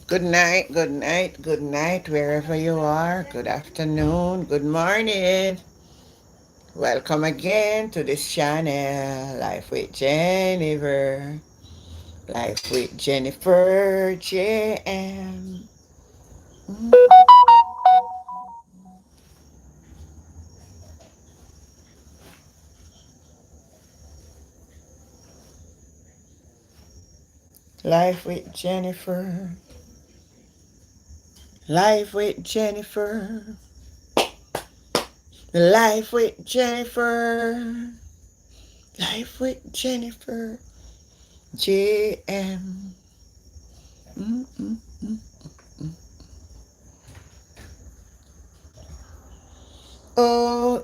good night, wherever you are. Good afternoon, good morning. Welcome again to this channel, Life with Jennifer. Life with Jennifer JM. Mm. Life with Jennifer. Life with Jennifer. Life with Jennifer. Life with Jennifer JM. Mm-mm. Oh,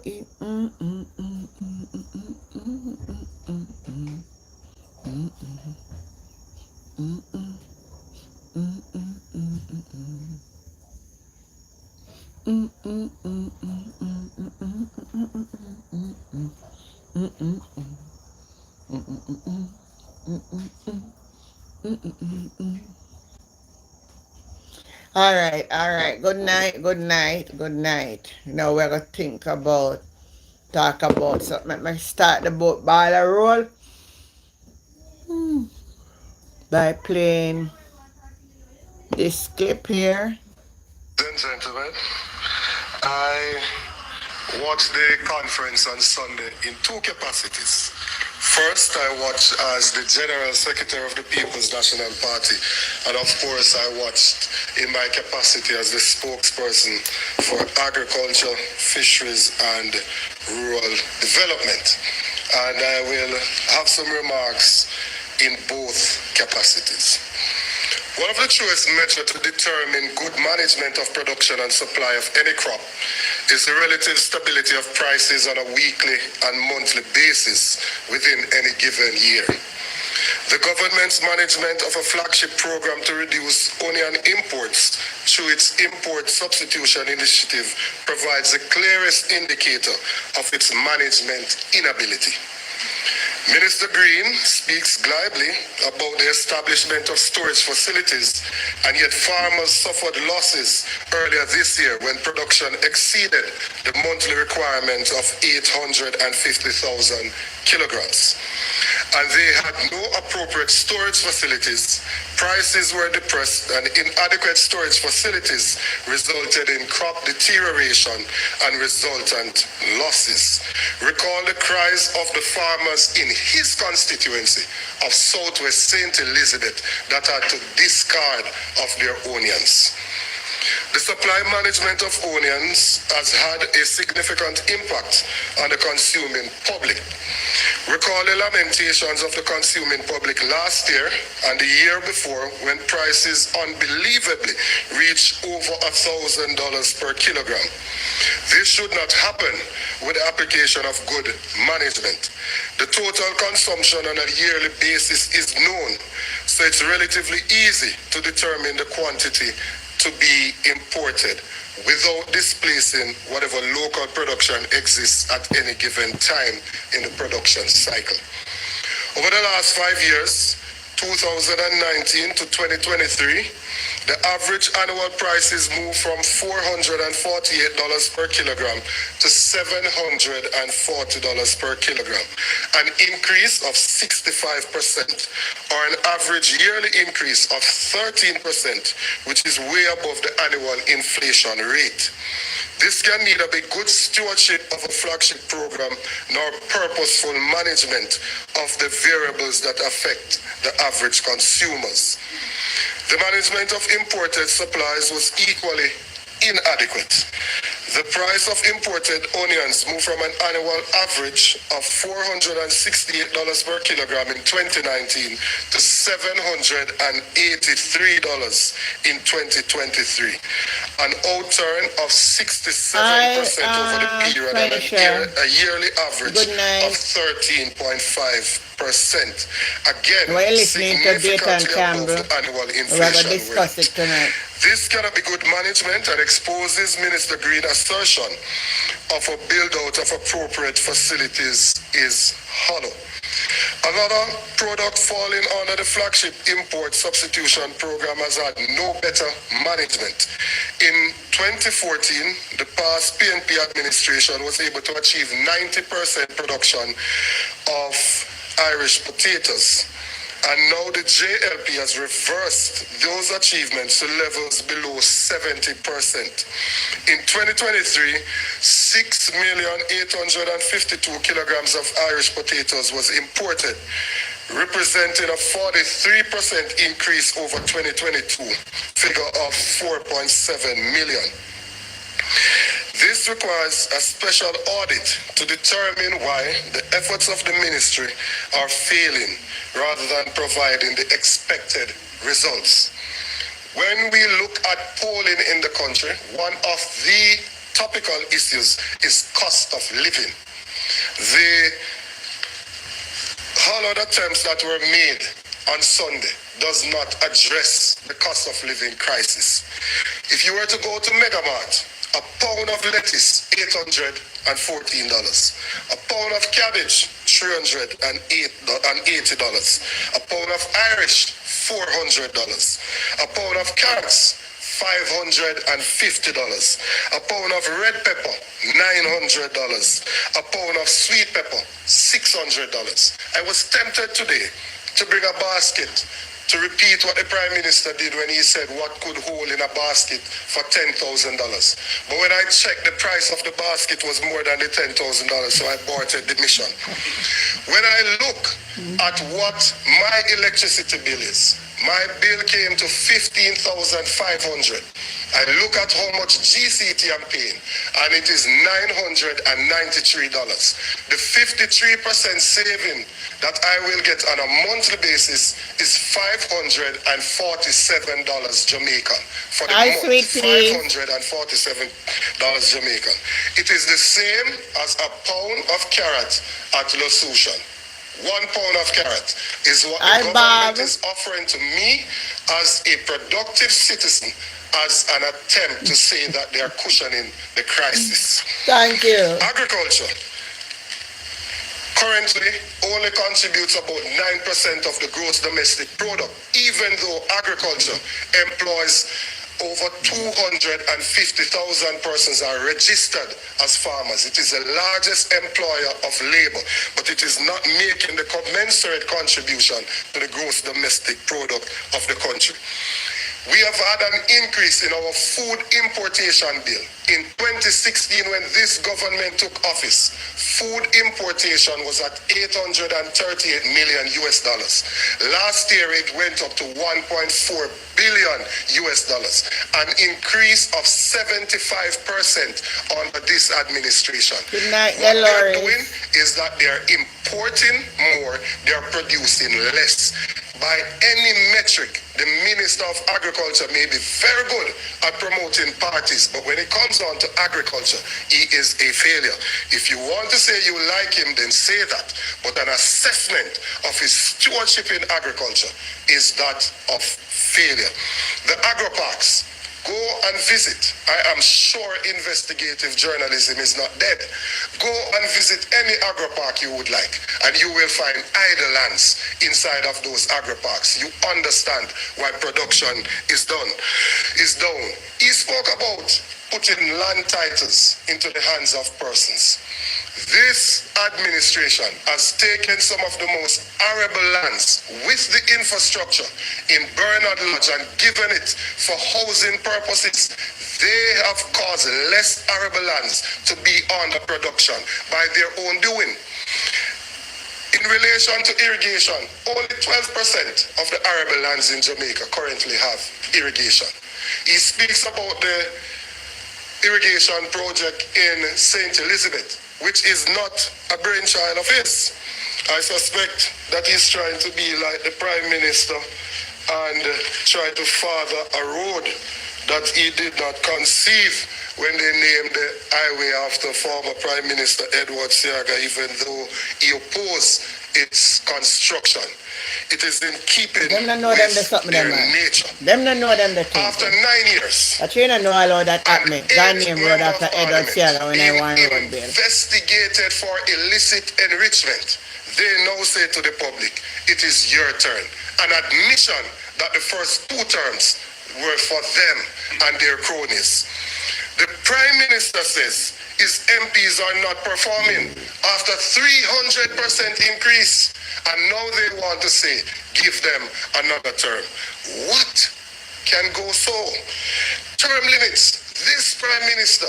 all right. Good night, good night, good night. Now we're gonna talk about something. Let me start the boat ball a roll by playing this clip here. Then, gentlemen, I watched the conference on Sunday in two capacities. First, I watched as the General Secretary of the People's National Party, and of course, I watched in my capacity as the spokesperson for agriculture, fisheries, and rural development. And I will have some remarks in both capacities. One of the truest measures to determine good management of production and supply of any crop is the relative stability of prices on a weekly and monthly basis within any given year. The government's management of a flagship program to reduce onion imports through its import substitution initiative provides the clearest indicator of its management inability. Minister Green speaks glibly about the establishment of storage facilities, and yet farmers suffered losses earlier this year when production exceeded the monthly requirement of 850,000 kilograms. And they had no appropriate storage facilities. Prices were depressed, and inadequate storage facilities resulted in crop deterioration and resultant losses. Recall the cries of the farmers in his constituency of Southwest St. Elizabeth that had to discard of their onions. The supply management of onions has had a significant impact on the consuming public. Recall the lamentations of the consuming public last year and the year before when prices unbelievably reached over $1,000 per kilogram. This should not happen with the application of good management. The total consumption on a yearly basis is known, so it's relatively easy to determine the quantity to be imported without displacing whatever local production exists at any given time in the production cycle. Over the last 5 years, 2019 to 2023, the average annual prices moved from $448 per kilogram to $740 per kilogram, an increase of 65%, or an average yearly increase of 13%, which is way above the annual inflation rate. This can neither be good stewardship of a flagship program nor purposeful management of the variables that affect the average consumers. The management of imported supplies was equally inadequate. The price of imported onions moved from an annual average of $468 per kilogram in 2019 to $783 in 2023, an outturn of 67% over the period and a yearly average of 13.5%. Again, significantly above the annual inflation rate. This cannot be good management and exposes Minister Green's assertion of a build-out of appropriate facilities is hollow. Another product falling under the flagship import substitution program has had no better management. In 2014, the past PNP administration was able to achieve 90% production of Irish potatoes. And now the JLP has reversed those achievements to levels below 70%. In 2023, 6,852 kilograms of Irish potatoes was imported, representing a 43% increase over 2022 figure of 4.7 million. This requires a special audit to determine why the efforts of the ministry are failing rather than providing the expected results. When we look at polling in the country, one of the topical issues is cost of living. The hallowed attempts that were made on Sunday does not address the cost of living crisis. If you were to go to Megamart, a pound of lettuce, $814. A pound of cabbage, $380. A pound of Irish, $400. A pound of carrots, $550. A pound of red pepper, $900. A pound of sweet pepper, $600. I was tempted today to bring a basket to repeat what the Prime Minister did when he said what could hold in a basket for $10,000. But when I checked, the price of the basket was more than the $10,000, so I aborted the mission. When I look at what my electricity bill is, my bill came to $15,500. I look at how much GCT I'm paying, and it is $993. The 53% saving that I will get on a monthly basis is $547 Jamaican for the month. $547 Jamaican. It is the same as a pound of carrot at Losushan. 1 pound of carrot is what the government is offering to me as a productive citizen, as an attempt to say that they are cushioning the crisis. Thank you. Agriculture currently only contributes about 9% of the gross domestic product, even though agriculture employs over 250,000 persons are registered as farmers. It is the largest employer of labor, but it is not making the commensurate contribution to the gross domestic product of the country. We have had an increase in our food importation bill. In 2016, when this government took office, food importation was at $838 million US. Last year, it went up to $1.4 billion US, an increase of 75% under this administration. Good night, what they're doing is that they're importing more, they're producing less. By any metric, the Minister of Agriculture may be very good at promoting parties, but when it comes down to agriculture, he is a failure. If you want to say you like him, then say that. But an assessment of his stewardship in agriculture is that of failure. The agro-parks, go and visit. I am sure investigative journalism is not dead. Go and visit any agro-park you would like, and you will find idle lands inside of those agro-parks. You understand why production is down. He spoke about putting land titles into the hands of persons. This administration has taken some of the most arable lands with the infrastructure in Bernard Lodge and given it for housing purposes. They have caused less arable lands to be under production by their own doing. In relation to irrigation, only 12% of the arable lands in Jamaica currently have irrigation. He speaks about the irrigation project in St. Elizabeth, which is not a brainchild of his. I suspect that he's trying to be like the Prime Minister and try to father a road that he did not conceive when they named the highway after former Prime Minister Edward Seaga, even though he opposed its construction. It is in keeping with their nature. Them don't know them the thing. After 9 years, I you don't know all that happened. God name road after Edward Seaga when I want road bill. Investigated for illicit enrichment. They now say to the public, it is your turn. An admission that the first 2 terms were for them and their cronies. The Prime Minister says his MPs are not performing after 300% increase. And now they want to say, give them another term. What can go so? Term limits. This Prime Minister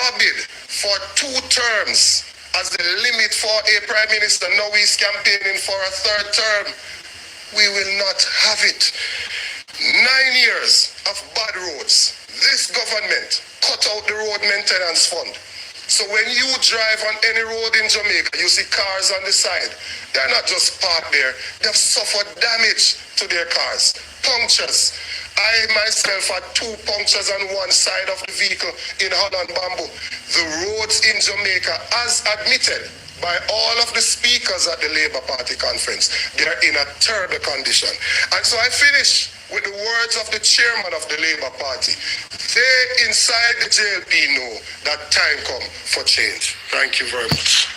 lobbied for 2 terms as the limit for a Prime Minister. Now he's campaigning for a 3rd term. We will not have it. 9 years of bad roads. This government cut out the road maintenance fund. So when you drive on any road in Jamaica, you see cars on the side. They're not just parked there. They've suffered damage to their cars. Punctures. I myself had 2 punctures on one side of the vehicle in Holland Bamboo. The roads in Jamaica, as admitted by all of the speakers at the Labour Party conference, they're in a terrible condition. And so I finish with the words of the chairman of the Labour Party. They inside the JLP know that time come for change. Thank you very much.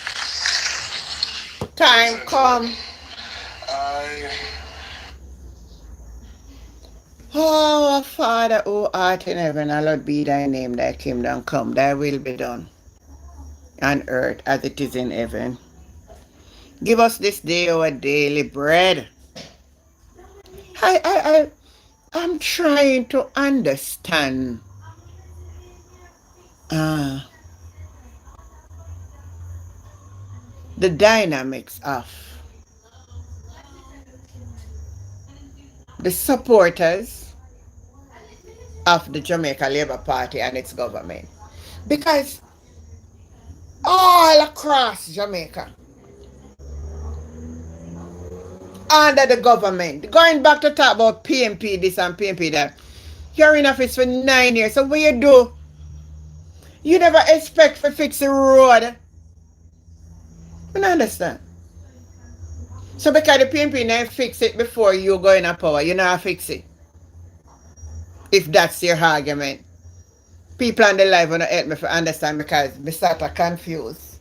Time come. Oh, our Father, who art in heaven, hallowed be thy name, thy kingdom come, thy will be done on earth as it is in heaven. Give us this day our daily bread. I'm trying to understand the dynamics of the supporters of the Jamaica Labour Party and its government. Because all across Jamaica, under the government, going back to talk about PNP this and PNP that, you're in office for 9 years. So what you do? You never expect to fix the road. I don't understand. So because the PNP never fix it before you go in a power, you know how to fix it. If that's your argument. People on the live want to help me to understand because I start to confuse.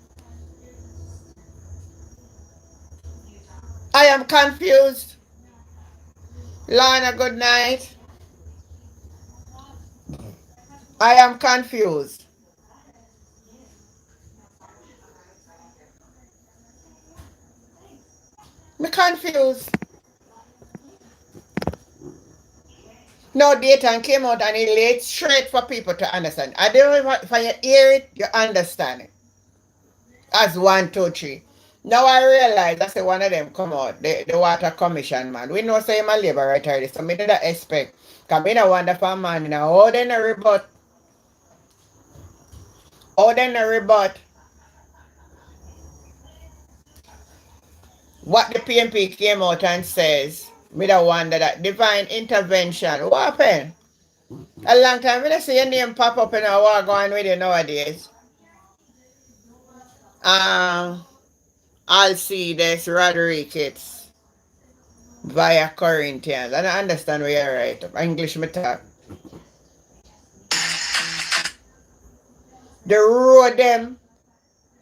I am confused. Lana, good night. I am confused. I'm confused. No data came out and it laid straight for people to understand. I don't know if you hear it, you understand it. As 1, 2, 3. Now I realize I say one of them come out, the water commission man. We know say I'm a labor right already, so me didn't expect. Cause me no wonder for man now. How they no rebut? How they no rebut? What the PNP came out and says, me don't wonder that divine intervention. What happened? A long time, we don't see your name pop up in our war going with you nowadays. Alcides Rodriguez via Corinthians. I don't understand where you're right. English me talk. The road them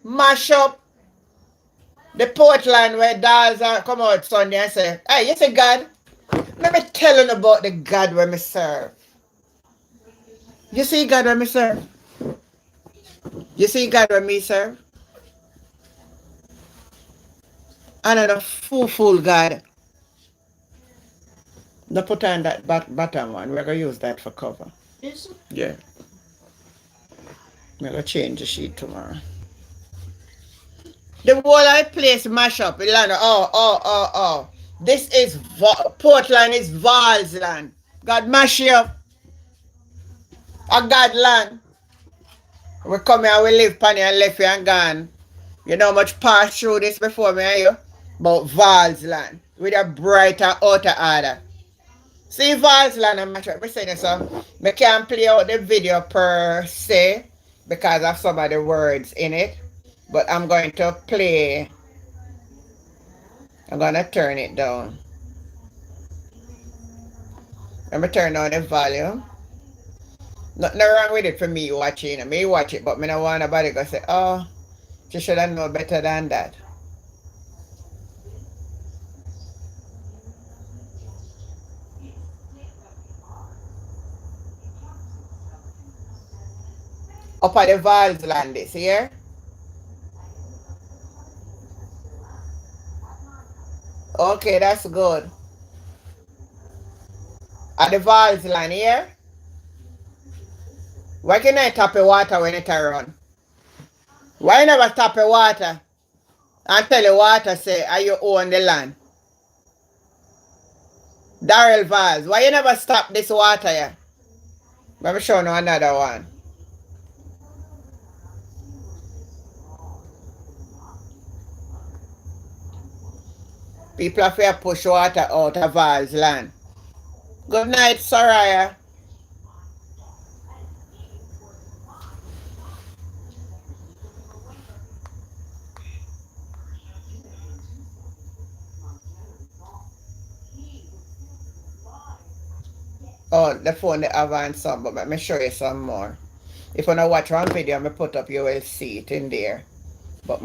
mash up the Portland where dolls are come out Sunday and say, hey, you say God? Let me tell you about the God where me serve. You see God where me serve? You see God where me serve? Another fool God. No put on that bottom one. We're going to use that for cover. Yes. Yeah. We're going to change the sheet tomorrow. The whole I place mash up. Oh. This is Portland is Val's land. God mash you up. A God land. We come here, we live pan and left you and gone. You know how much pass through this before me and you? About Val's land. With a brighter outer order. See Val's land and mash up. I'm saying so. I can't play out the video per se because of some of the words in it. But I'm going to play. I'm going to turn it down. Let me turn down the volume. Nothing wrong with it for me watching. I may watch it, but I don't want nobody to say, oh, you should have known better than that. Up at the Vals land this here. Okay, that's good. At the Vals land here. Why can I tap the water when it run? Why you never tap the water and tell the water say, are you own the land? Darrell Vals, why you never stop this water here? Let me show you another one. People have to push water out of Vals land. Good night, Soraya. Oh, the phone they have on some, but let me show you some more. If you want to watch one video, I put up, you will see it in there. But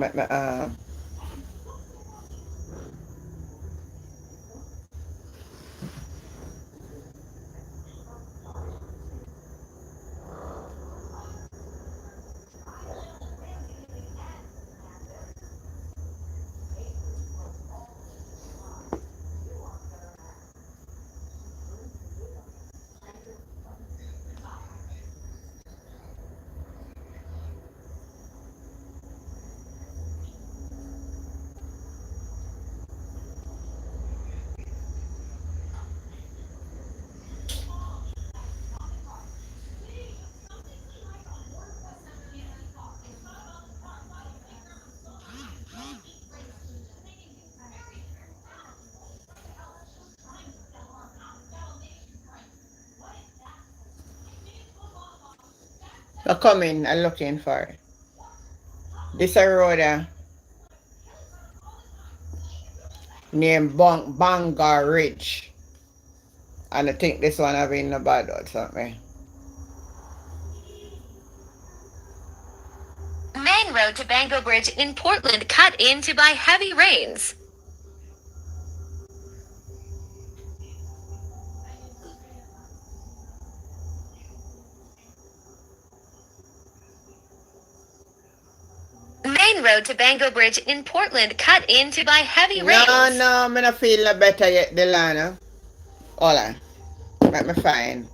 I'm coming and looking for it. This a road named Bangor Ridge. And I think this one having no bad or something. Main road to Bango Bridge in Portland cut into by heavy rains. Main road to Bango Bridge in Portland cut into by heavy rains. No, I'm not feeling better yet, Delana. Hold on. Let me find.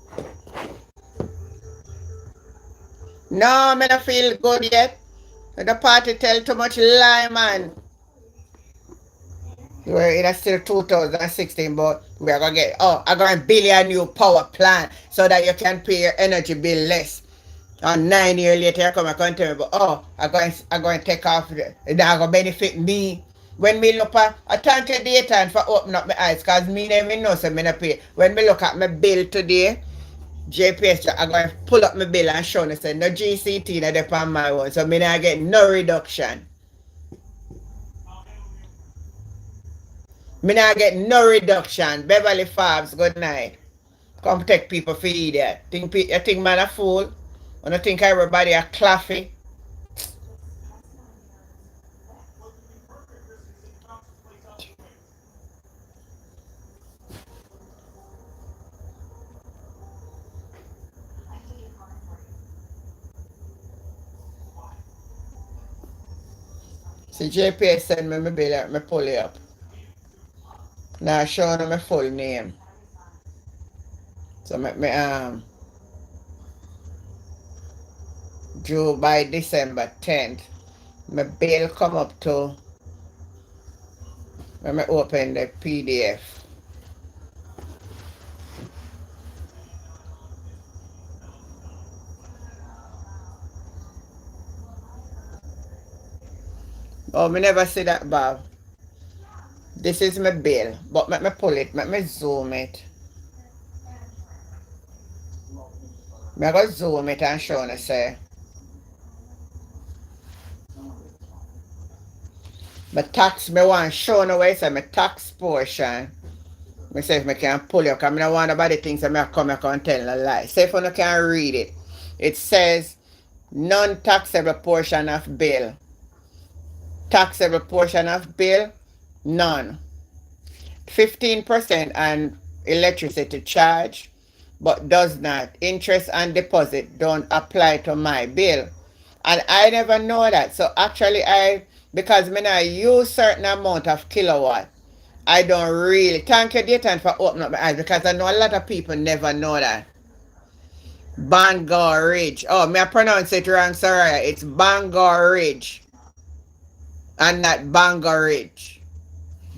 No, I'm not feel good yet. The party tell too much lie, man. We're in still 2016, but we're gonna get I'm gonna build a new power plant so that you can pay your energy bill less. And 9 years later, I come and tell me, but I'm going to take off. It's going to benefit me. When me look at, I thank you daytime for opening up my eyes, because me never know, so me not pay. When me look at my bill today, JPS, I'm going to pull up my bill and show me, say, no GCT, no depend my one, so me not get no reduction. Me not get no reduction. Beverly Farbs, good night. Come take people for idiot. You think man a fool? I don't think everybody a claffy. See, JPS send me my bill, me pull it up. Now show them my full name. So me due by December 10th. My bill come up to when I open the PDF. Oh, me never see that, Bob. This is my bill, but let me pull it, let me zoom it. I go zoom it and show you say. My tax, me want show you where say my tax portion. Me say if I can pull it, because I don't want nobody thinks that I come and tell a lie. Say if you can read it. It says non-taxable portion of bill. Taxable portion of bill, none. 15% on electricity charge, but does not. Interest and deposit don't apply to my bill. And I never know that. So actually because when I use certain amount of kilowatt, I don't really thank you Dayton for opening up my eyes because I know a lot of people never know that. Bangor Ridge. Oh, may I pronounce it wrong, sorry. It's Bangor Ridge and not Bangor Ridge.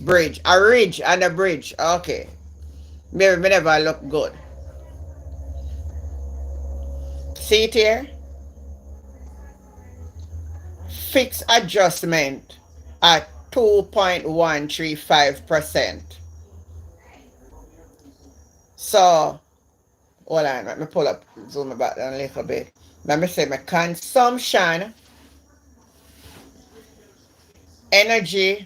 Bridge. A ridge and a bridge. Okay. Maybe me never look good. See it here? Fixed adjustment at 2.135%. So, hold on, let me pull up, zoom it back down a little bit. Let me say my consumption, energy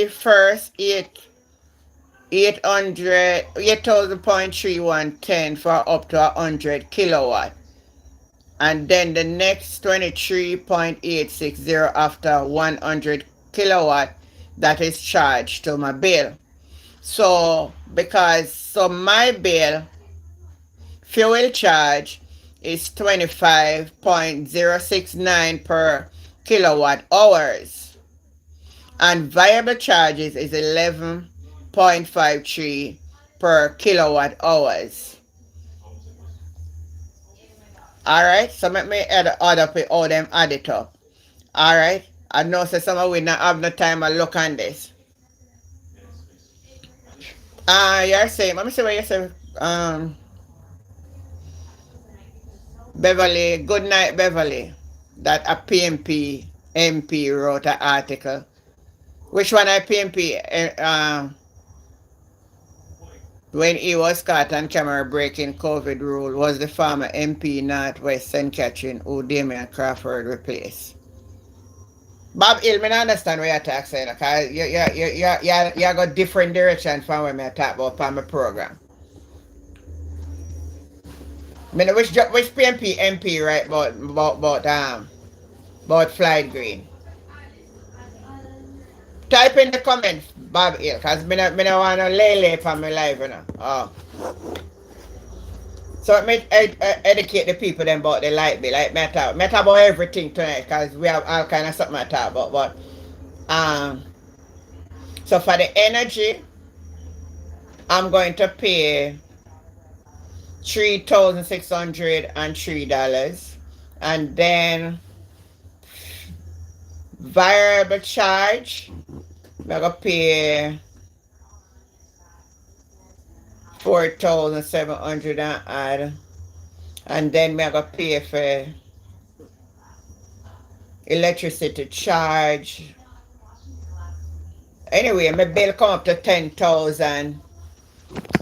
first, 8,000.3110 for up to 100 kilowatt. And then the next 23.860 after 100 kilowatt that is charged to my bill. So my bill fuel charge is 25.069 per kilowatt hours and variable charges is 11.53 per kilowatt hours. Alright, so let me add up with all them add it up. Alright, I know so some of we not have no time to look on this. You're saying, let me see what you say. Beverly, good night, Beverly. That a PNP MP wrote an article. Which one I PNP? When he was caught on camera breaking COVID rule, was the former MP Northwest St. Catherine who Damian Crawford replaced. Bob Hill, I understand what you're talking about, because you got different direction from what I talk about on my program. I mean, which PNP MP right about Flight Green? Type in the comments, Bob Hill, because I don't want to lay for my life, you know. Oh. So let me educate the people then about the light bill. Like me talk about everything tonight, because we have all kind of something to talk about. But so for the energy, I'm going to pay $3,603, and then variable charge, I'm gonna pay 4,700 and add, and then I'm gonna pay for electricity charge. Anyway, my bill come up to 10,000.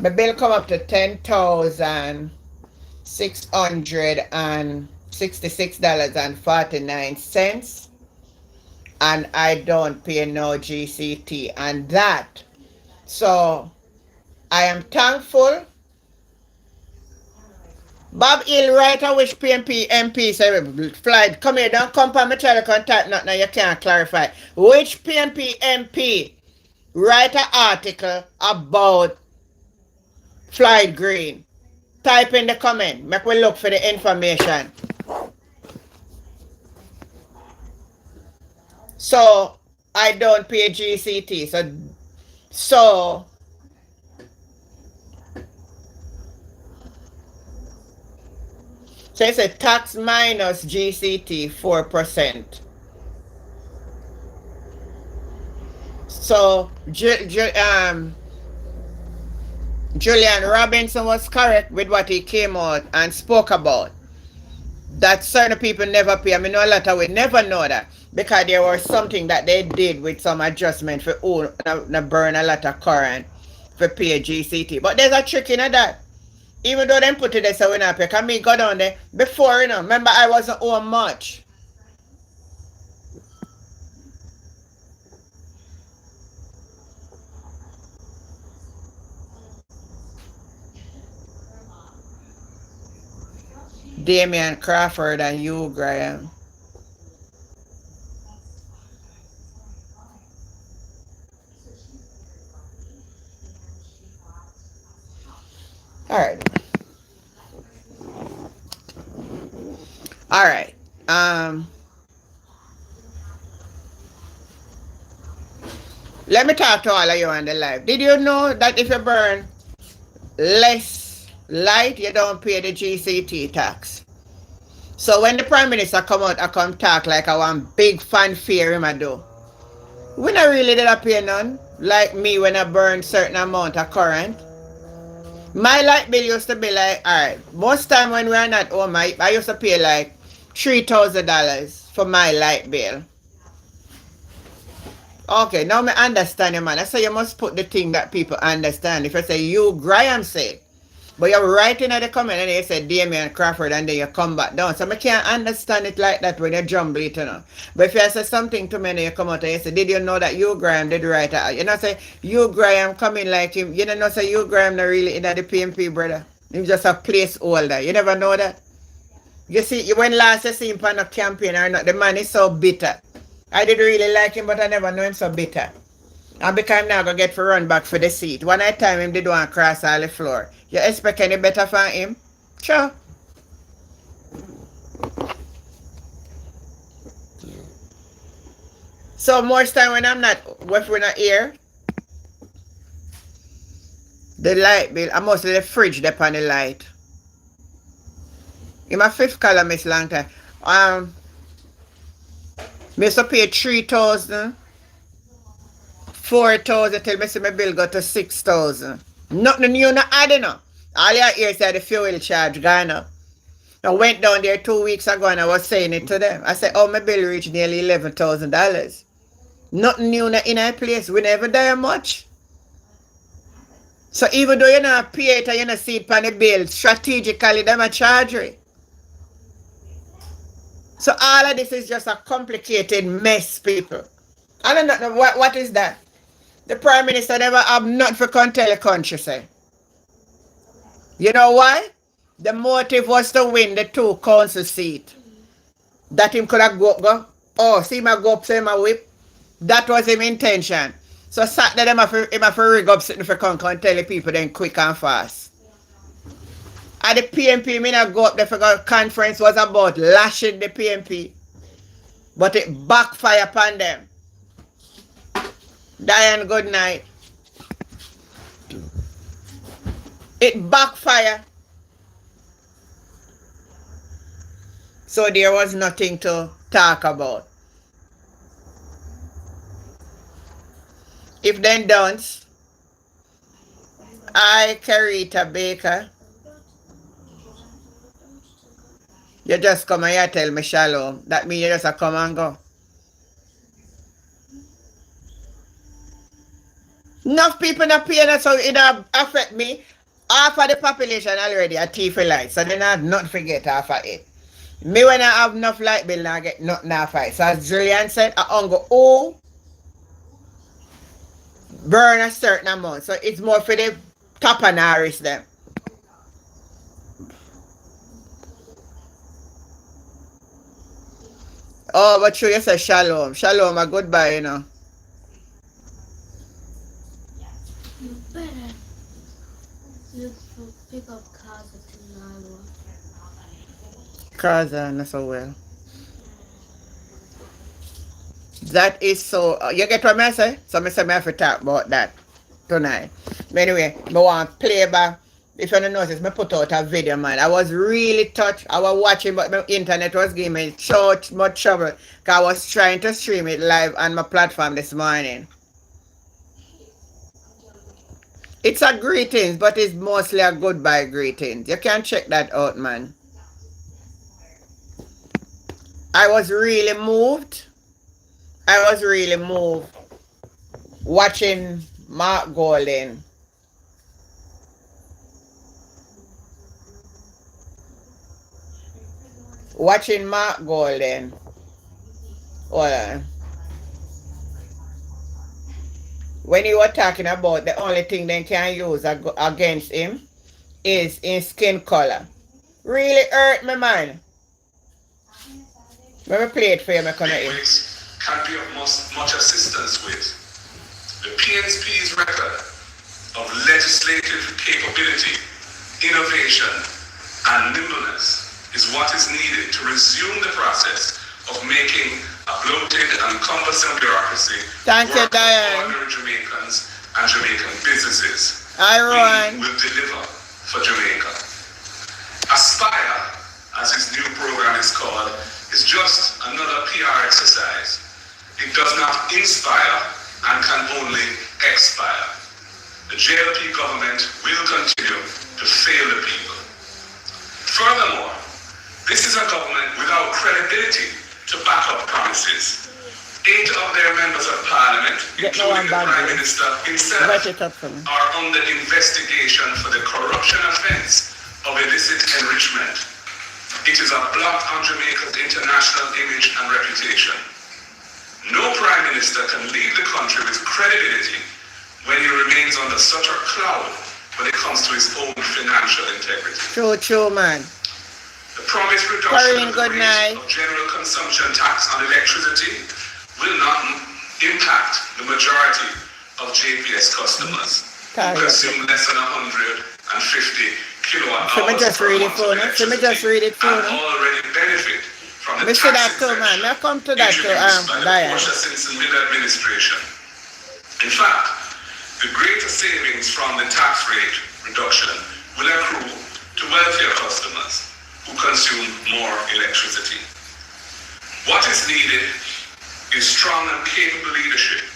My bill come up to $10,666.49, and I don't pay no GCT and that. So I am thankful. Bob Hill, right, I wish PNP MP say, Flight, come here, don't come for me try to contact nothing, you can't clarify. Which PNP MP write an article about Flight Green? Type in the comment, make we look for the information. So I don't pay GCT, so it's a tax minus GCT 4%. So Julian Robinson was correct with what he came out and spoke about. That certain people never pay. I mean, a lot of we never know that because there was something that they did with some adjustment for who burn a lot of current for pay GCT. But there's a trick in that. Even though them put it there so we not pay, can me go down there before, you know, remember I wasn't owing much. Damian Crawford and you, Graham. All right. All right. Let me talk to all of you on the live. Did you know that if you burn less light, you don't pay the GCT tax? So when the Prime Minister come out, I come talk like I want big fanfare him I do. We not really did I pay none. Like me when I burn certain amount of current. My light bill used to be like, alright, most time when we are not home, I used to pay like $3,000 for my light bill. Okay, now me understand you, man. I say you must put the thing that people understand. If I say you, Graham said, but you're writing at the comment and you say Damien Crawford and then you come back down. So I can't understand it like that when you jumble it, you know. But if you say something to me and you come out and you say, did you know that you, Graham, did write it? You know, say, you, Graham, coming like him. You don't know, say, you, Graham, not really in the PNP, brother. He's just a placeholder. You never know that. You see, when last you see him on a campaign or not, the man is so bitter. I didn't really like him, but I never know him so bitter. And because I'm now going to get for run back for the seat. One night time him did want to cross all the floor. You expect any better from him? Sure. So most time when I'm not, if we're not here, the light bill, I must leave the fridge there on the light. In my fifth column, it's long time. Me used to pay 3,000, 4,000 till me see my bill go to 6,000. Nothing new, not adding up. All your ears said the fuel charge gone up. I went down there 2 weeks ago and I was saying it to them. I said, oh, my bill reached nearly $11,000. Nothing new in our place. We never die much. So even though you're not pay it and you not see it on the bill, strategically them a charge it. So all of this is just a complicated mess, people. I don't know what is that? The Prime Minister never have nothing for come tell the country, say. You know why? The motive was to win the 2 council seats. That him could have go. Oh, see him go up, say him a whip. That was his intention. So Saturday him have to rig up something for come and tell the people then quick and fast. At the PNP, me not go up there for the conference was about lashing the PNP. But it backfire upon them. Diane, good night. It backfire. So there was nothing to talk about. If then don't, I, Carita Baker, you just come and you tell me shalom. That means you just come and go. Enough people not paying us, so it affect me. Half of the population already are TV light, so they not forget half of it. Me when I have enough light bill, I get nothing half of it. So as Julian said, I go oh burn a certain amount. So it's more for the top and Harris them. Oh, but sure you say shalom. Shalom, a goodbye, you know. You better look for pick up Kaza tomorrow. Kaza, not so well. That is so. You get what I say? So I say I have to talk about that tonight. But anyway, I want to play back. If you don't notice, I put out a video, man. I was really touched. I was watching, but my internet was giving me so much trouble. Because I was trying to stream it live on my platform this morning. It's a greetings, but it's mostly a goodbye greetings. You can check that out, man. I was really moved. Watching Mark Golden. Hold on. When you were talking about the only thing they can use against him is in skin color. Really hurt me, man. Let me play it for you, my connect. Can be of much assistance with. The PNP's record of legislative capability, innovation, and nimbleness is what is needed to resume the process of making a bloated and cumbersome bureaucracy work for ordinary Jamaicans and Jamaican businesses. We will deliver for Jamaica. Aspire, as his new program is called, is just another PR exercise. It does not inspire and can only expire. The JLP government will continue to fail the people. Furthermore, this is a government without credibility to back up promises. 8 of their members of parliament, including the Prime Minister himself, are under investigation for the corruption offense of illicit enrichment. It is a blot on Jamaica's international image and reputation. No Prime Minister can lead the country with credibility when he remains under such a cloud when it comes to his own financial integrity. True, man. The promised reduction of the rate of general consumption tax on electricity will not impact the majority of JPS customers who consume less than 150 kilowatt hours per month of electricity and already benefit from the tax exemption introduced by the Porsche-Simpson-Miller administration. In fact, the greater savings from the tax rate reduction will accrue to wealthier customers who consume more electricity. What is needed is strong and capable leadership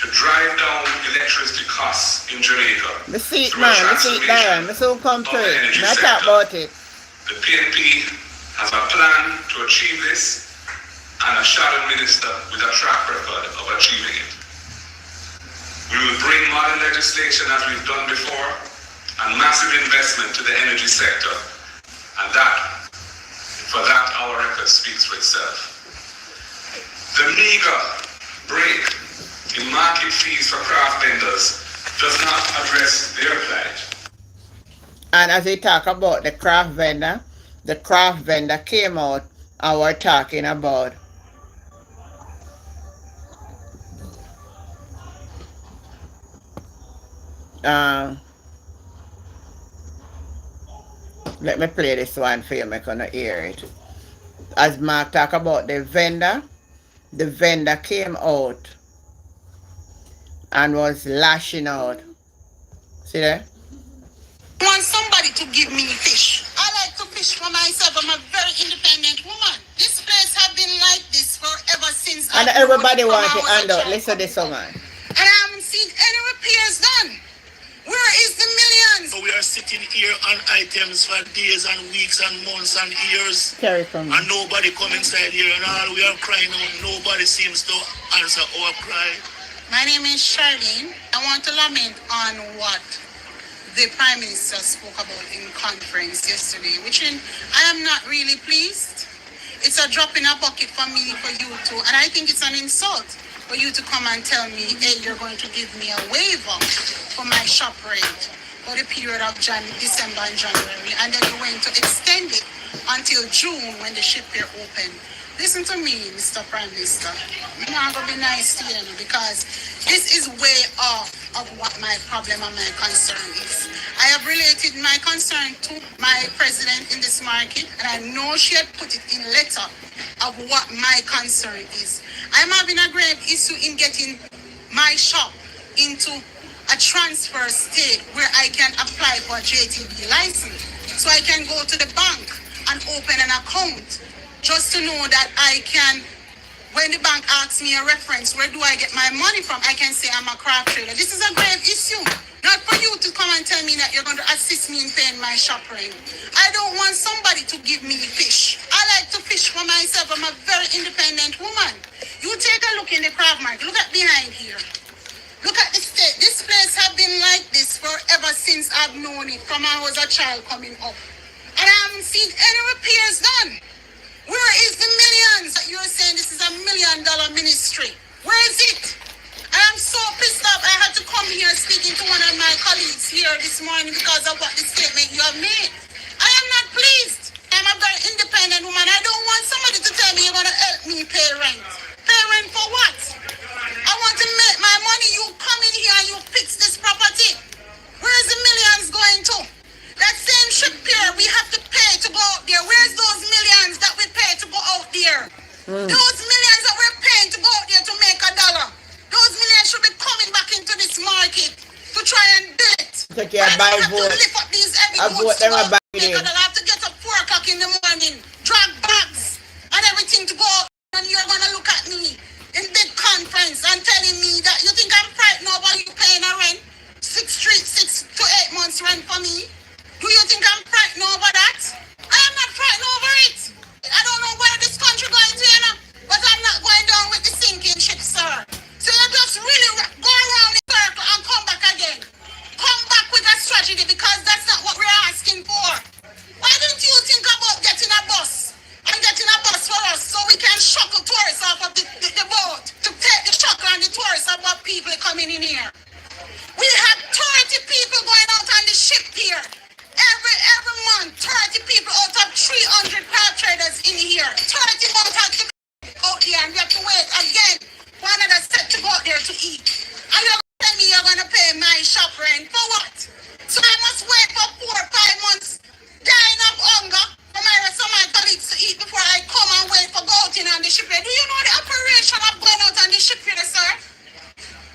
to drive down electricity costs in Jamaica. The seat, man, the seat there. I soon come to it. Not talk about it. The PNP has a plan to achieve this and a shadow minister with a track record of achieving it. We will bring modern legislation as we've done before and massive investment to the energy sector. And for that, our record speaks for itself. The meager break in market fees for craft vendors does not address their plight. And as we talk about the craft vendor came out and we're talking about let me play this one for you, I'm gonna hear it. As Mark talk about the vendor came out and was lashing out. See there? I want somebody to give me fish. I like to fish for myself. I'm a very independent woman. This place has been like this forever since. And everybody wants to hand out. Listen to this one. And I haven't seen any repairs done. Where is the millions? We are sitting here on items for days and weeks and months and years. Carry from and nobody come inside here and all we are crying out. Nobody seems to answer our cry. My name is Charlene. I want to lament on what the Prime Minister spoke about in conference yesterday, which I am not really pleased. It's a drop in a bucket for me, for you too, and I think it's an insult for you to come and tell me, hey, you're going to give me a waiver for my shop rate for the period of December and January, and then you're going to extend it until June when the ship here open. Listen to me, Mr. Prime Minister. I'm not going to be nice to you because this is way off of what my problem and my concern is. I have related my concern to my president in this market, and I know she had put it in letter of what my concern is. I'm having a grave issue in getting my shop into a transfer state where I can apply for a JTB license. So I can go to the bank and open an account just to know that I can, when the bank asks me a reference, where do I get my money from? I can say I'm a craft trader. This is a grave issue. Not for you to come and tell me that you're going to assist me in paying my shop rent. I don't want somebody to give me fish. I like to fish for myself. I'm a very independent woman. You take a look in the craft market. Look at behind here. Look at the state. This place has been like this forever since I've known it, from I was a child coming up. And I haven't seen any repairs done. Where is the millions that you're saying this is $1 million ministry? Where is it? I am so pissed off. I had to come here speaking to one of my colleagues here this morning because of what the statement you have made. I am not pleased. I'm a very independent woman. I don't want somebody to tell me you're going to help me pay rent. Pay rent for what? I want to make my money. You come in here and you fix this property. Where's the millions going to? That same ship here we have to pay to go out there. Where's those Those millions that we're paying to go out there to make a dollar, those millions should be coming back into this market to try and do it. Take your buy I have to vote. lift up these heavy I vote goods to them go a buy make a it. dollar. I have to get up 4 o'clock in the morning, drag bags and everything to go out, and you're gonna look at me in big conference and telling me that you think I'm frightened over you paying a rent? 6 to 8 months rent for me? Do you think I'm frightened over that? I am not frightened over it. I don't know where this country going to, but I'm not going down with the sinking ship, sir. So you just really go around in circle and come back again. Come back with a strategy, because that's not what we're asking for. Why don't you think about getting a bus and getting a bus for us so we can shuttle tourists off of the boat to take the shuttle and the tourists about people coming in here? We have 30 people going out on the ship here. Every month, 30 people out of 300 crab traders in here. 30 months out here, and we have to wait again for another set to go out there to eat. And you're going to tell me you're going to pay my shop rent for what? So I must wait for 4 or 5 months, dying of hunger for my rest of my colleagues to eat before I come and wait for going on the ship here. Do you know the operation of going out on the ship here, sir?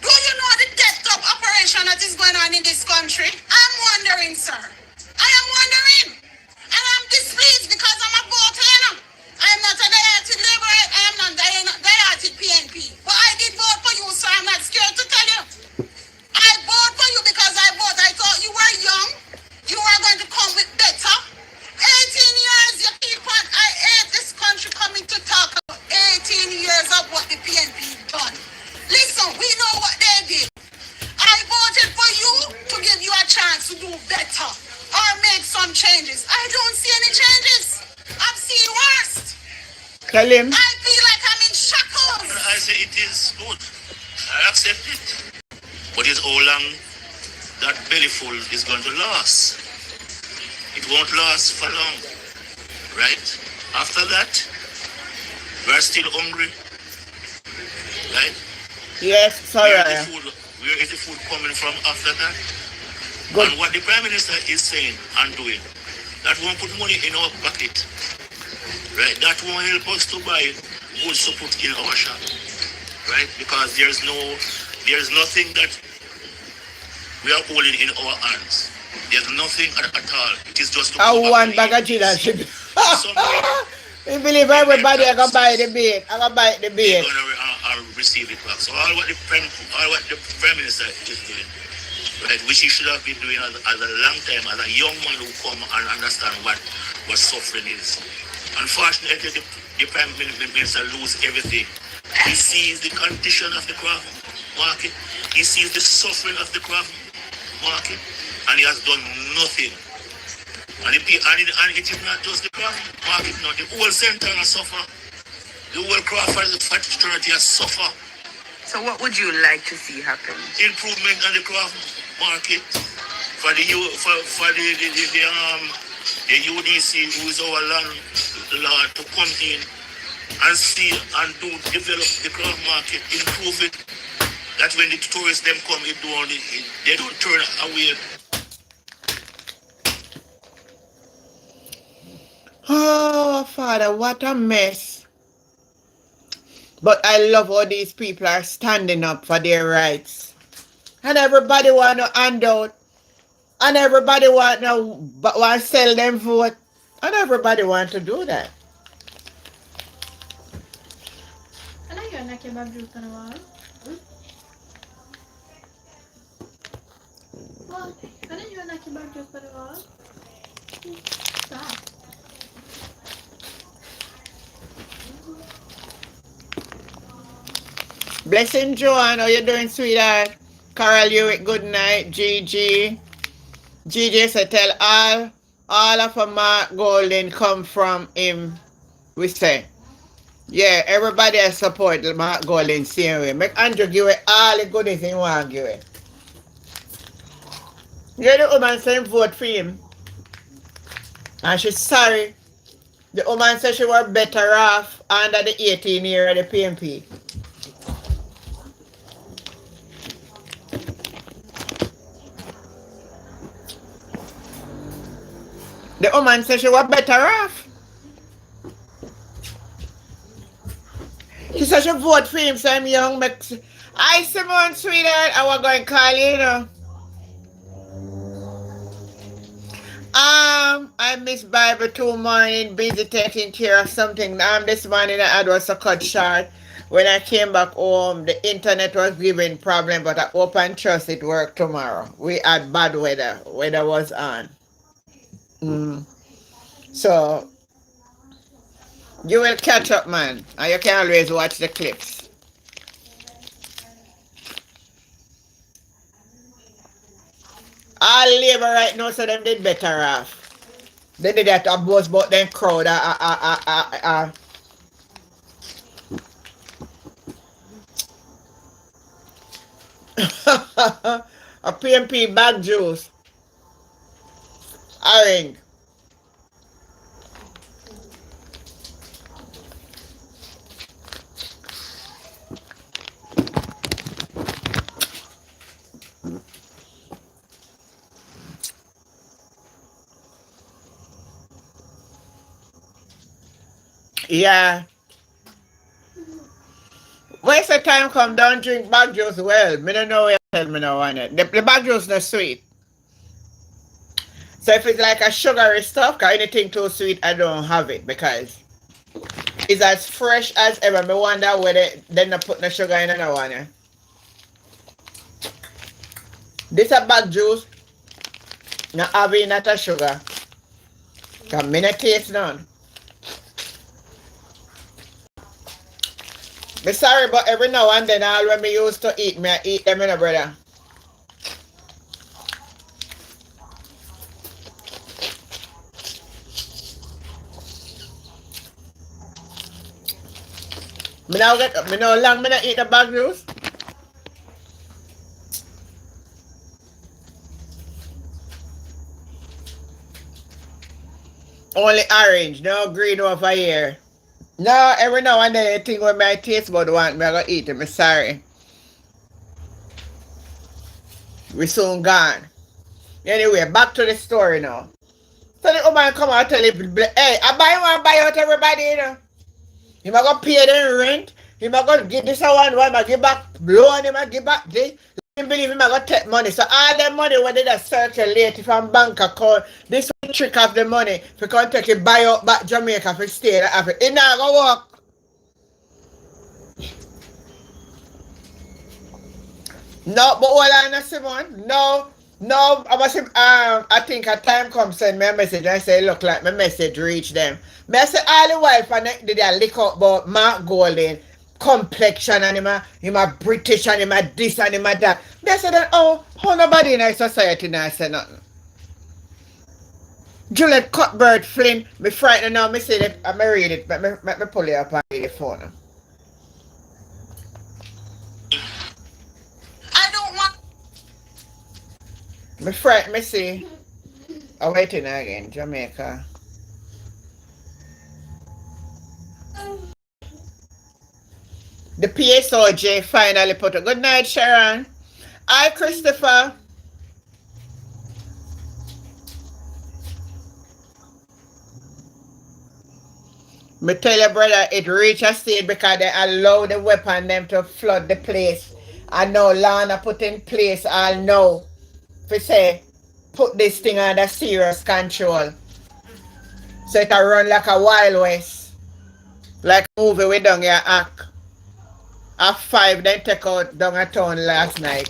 Do you know the depth of operation that is going on in this country? I'm wondering, sir. I am wondering. And I'm displeased because I'm a voter. I am not a dieted laborer. I am not dieted PNP. But I did vote for you, so I'm not scared to tell you. I vote for you because I vote. I thought you were young. You were going to come with better. 18 years, you keep on. I hate this country coming to talk about 18 years of what the PNP done. Listen, we know what they did. I voted for you to give you a chance to do better or make some changes. I don't see any changes. I've seen worse. Tell him. I feel like I'm in shackles. I say it is good. I accept it. But it's how long that bellyful is going to last. It won't last for long. Right? After that, we're still hungry. Right? Yes, sorry. Where is the food coming from after that? Good. And what the Prime Minister is saying and doing, that won't put money in our pocket. Right? That won't help us to buy goods to put in our shop. Right? Because there's nothing that we are holding in our hands. There's nothing at all. It is just to one bag of leadership. We believe everybody are gonna buy the bait. I'm gonna buy the bait. They're gonna receive it back. So all what the Prime Minister is doing, right, which he should have been doing as a long time, as a young man who come and understand what suffering is. Unfortunately, the Prime Minister lose everything. He sees the condition of the craft market. He sees the suffering of the craft market, and he has done nothing. And it is not just the craft market now. The whole center has suffer. The whole craft fraternity has suffer. So what would you like to see happen? Improvement on the craft market for the UDC, who is our landlord, to come in and see and develop the craft market, improve it. That when the tourists them come, they don't turn away. Oh, Father, what a mess. But I love how these people are standing up for their rights. And everybody want to hand out. And everybody want to sell them vote. And everybody want to do that. Kan jag göra när kebabrutorna var? Kan jag göra när kebabrutorna var? Så här. Blessing Joanne, how you doing, sweetheart? Carol, you good night. Gigi. Gigi said tell all of Mark Golden come from him. We say. Yeah, everybody has support Mark Golden same way. Make Andrew give it all the goodies he want to give it. Yeah, the woman said vote for him. And she's sorry. The woman said she was better off under the 18 year of the PNP. The woman said she was better off. She said she vote for him, so I'm young. I, Simone, sweetheart, I was going to call you, you know. I missed Bible 2 morning, busy taking care of something. This morning I had was a cut short. When I came back home, the internet was giving problem, but I hope and trust it work tomorrow. We had bad weather. Weather was on. Mm. So you will catch up, man. And you can always watch the clips. All labor right now, so them did better off. They did that to boast about them crowd. A PNP bag juice. Orange. Yeah. When's the time come, don't drink bag juice well. Me don't know where you tell me no one it. The bag juice not sweet. So if it's like a sugary stuff, cause anything too sweet, I don't have it because it's as fresh as ever. Me wonder whether they not put no sugar in another one. Eh? This a bag juice, not having not a sugar. Cause me not taste none. Me sorry, but every now and then all when me used to eat, me I eat them in a brother. Me now long me not eat the bag juice. Only orange, no green over here. No, every now and then I think when my taste bud want me I go eat it. Me sorry. We soon gone. Anyway, back to the story now. So the woman come out and tell him, hey, I buy out everybody, you know. He might go pay the rent. He might go give this one, might give back loan, he might give back this. He believe he might go take money. So all the money when they just circulate from bank account, this one trick of the money, if you can take it buy out back Jamaica for stay in Africa. It not go work. No, but hold on, Simon. No, I think a time comes send me a message and I say, look, like my message reach them. Me I say all the while for did they lick up about Mark Golden, complexion and him a British and him a this and him a that. Me I say that, how nobody in our society now say nothing. Juliet Cuthbert Flynn, me frightened now, me say that, I read it, but me pull it up on the phone. I don't want. Me frightened, me see. I'm waiting again, Jamaica. The PSOJ finally put a good night, Sharon. Hi, Christopher. Me tell you, brother, it reached a stage because they allow the weapon them to flood the place. I know Lana put in place, I'll know. If say, put this thing under serious control. So it run like a Wild West. Like a movie we done here act. At 5, they take out down a town last night.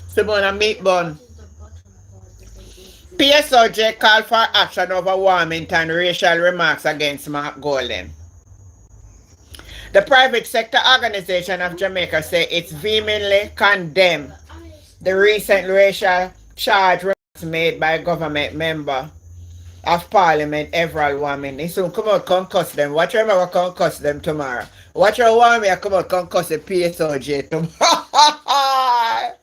Simone a meat bun. PSOJ called for action over warming and racial remarks against Mark Golden. The private sector organization of Jamaica say it's vehemently condemned the recent racial charge remarks made by government member of Parliament, Everald Woman. He soon come out concuss them. Watch your mother concuss them tomorrow. Watch your woman come out concuss the PSOJ tomorrow.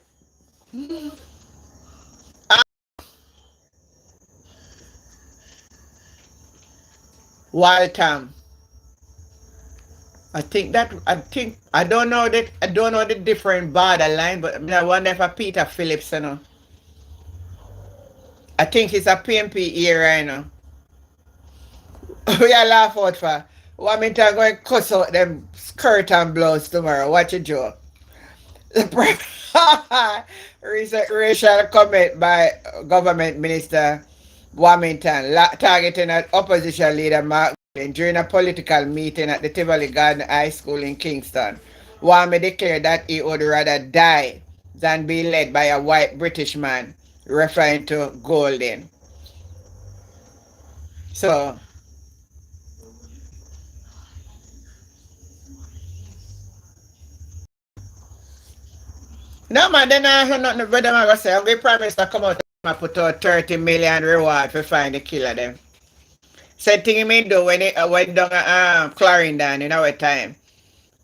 Wild Tam. I don't know the different borderline, but I wonder if a Peter Phillips, you know. I think it's a PNP era, you know. We are laugh out for. Want me to go and cuss out them skirt and blouse tomorrow. Watch a joke. Recent racial comment by Government Minister Warmington targeting an opposition leader Mark during a political meeting at the Tivoli Garden High School in Kingston. Wame declared that he would rather die than be led by a white British man, referring to Golden. So, no man, then I heard nothing about them. I go say, I'm going to promise to come out and put out 30 million reward for find the killer them. Same thing me do when it went down Clarendon in our time.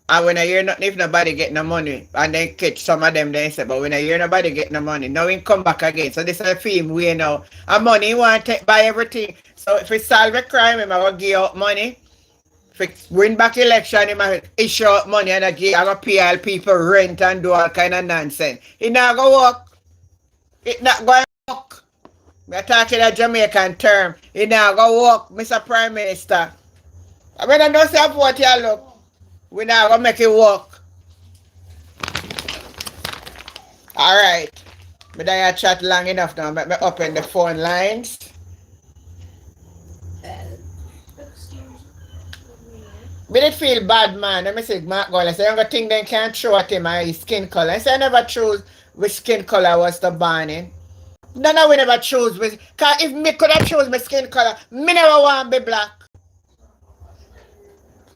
And when I hear nothing, if nobody get no money, and then catch some of them, then say, but when I hear nobody get no money, now we come back again. So this is a theme we know. And money, you want to take buy everything. So if we solve a crime, I'm going to give out money. If we win back election, I'm going to issue out money and I'm going to pay all people rent and do all kind of nonsense. It not going to work. It not going to work. We're talking a Jamaican term. It not going to work, Mr. Prime Minister. I mean, I don't say what you look. We now gonna make it work. Alright. But I chat long enough now. Let me open the phone lines. But it feel bad, man. Let me say, Mark Gold. I say, I'm gonna think they can't throw at him his skin color. I say, I never chose which skin color was the born in. No, we never chose which. Because if me could have chose my skin color, me never want to be black.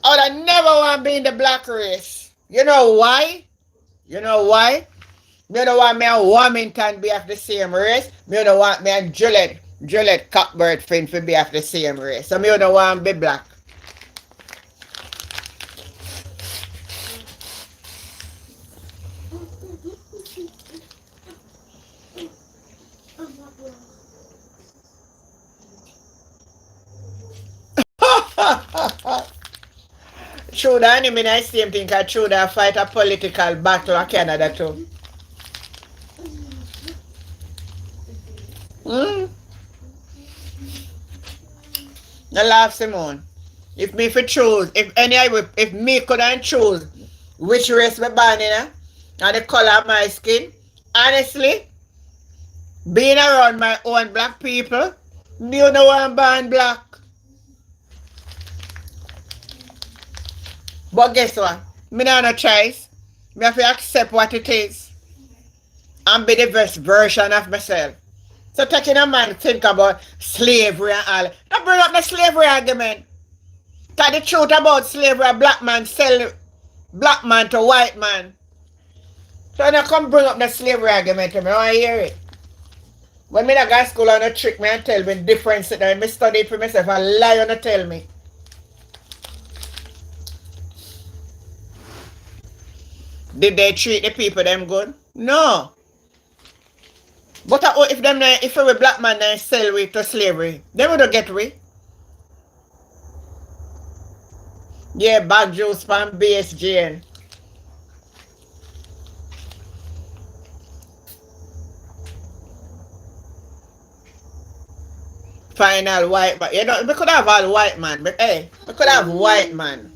I would never want to be in the black race. You know why? You know why? Me don't want me and Warmington be of the same race. Me don't want me and Juliet Cockbird Finn to be of the same race. So me don't want to be black. True that I mean I same thing I true that fight a political battle in Canada too. No laugh Simone. If me for choose, if me couldn't choose which race me born in and the color of my skin, honestly, being around my own black people, you know I'm born black. But guess what? Me not no choice. Me have to accept what it is and be the best version of myself. So taking a man think about slavery and all. Don't bring up the slavery argument. Because the truth about slavery, a black man sell black man to white man. So now come bring up the slavery argument to me. I want to hear it. When me not go to school on a trick me and tell me difference and me study it for myself and lie on tell me. Did they treat the people them good? No. But if a black man then sell we to slavery, they would get we. Yeah, bag juice from BSGN. Final white man. You know, we could have all white man, but hey, we could have white man.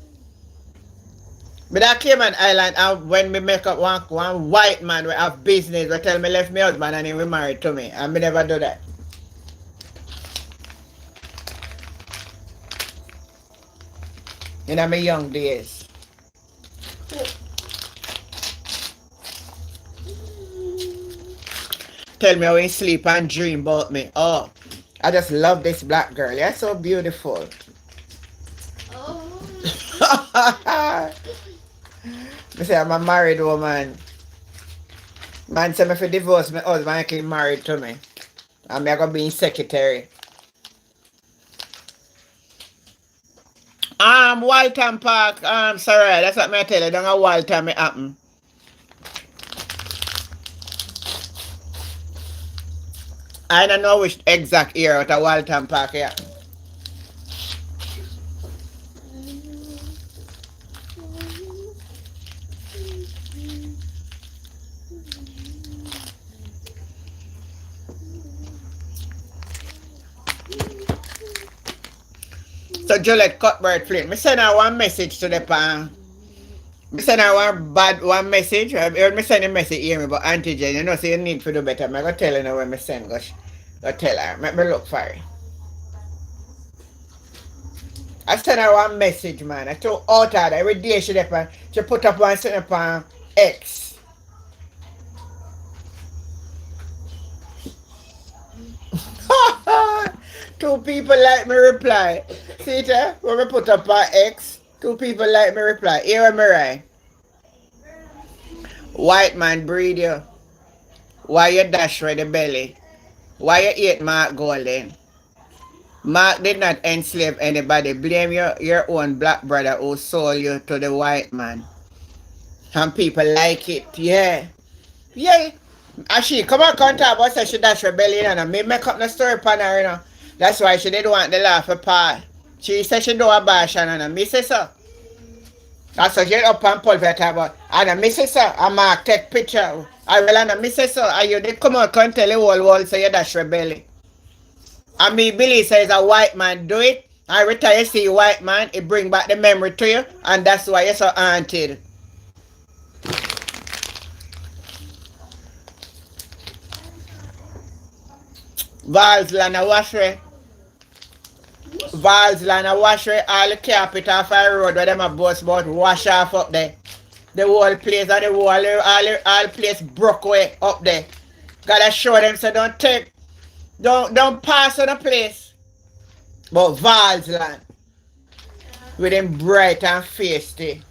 But I came on island and when me make up one white man we have business, we tell me left me husband and he we married to me. And me never do that. In my young days. Tell me how he sleep and dream about me. Oh, I just love this black girl. You're so beautiful. Oh. Me say I'm a married woman. Man say me if divorce my husband, he can married to me. And me gonna be his secretary. Walton Park, sorry, that's what me tell you. Don't know Walton me happen. I don't know which exact year at a Walton Park here. So Juliet Cuthbert Flint, me send her one message to the pan. Me send her one message. Me send a message here me, but Auntie Jen, you know, so you need to do better. Me go tell her now when me send. Go tell her. Make me look for it. I send her one message, man. I told out her every day she put up one sitting upon X. Two people like me reply. See it, eh? When we put up on X, two people like me reply. Here am I right. White man breed you. Why you dash with the belly? Why you eat Mark Golden? Mark did not enslave anybody. Blame your own black brother who sold you to the white man. And people like it. Yeah. Yeah. And she come on talk about say she dash rebellion and me make up the story upon her, you know. That's why she didn't want the laugh apart. She said she do a bash and me say so. That's why she up and pull for talk about. And me say so. And Mark take picture. I will and me say so. And you did come on tell the whole world say you dash rebellion. And me believe says a white man do it. And every time you see a white man, it bring back the memory to you. And that's why you're so haunted. Valsland a washery. Valsland a washery. All the carpet off the road where them a bus about wash off up there. The whole place and the whole all place broke away up there. Gotta show them so don't pass on the place. But Valsland with them bright and feisty.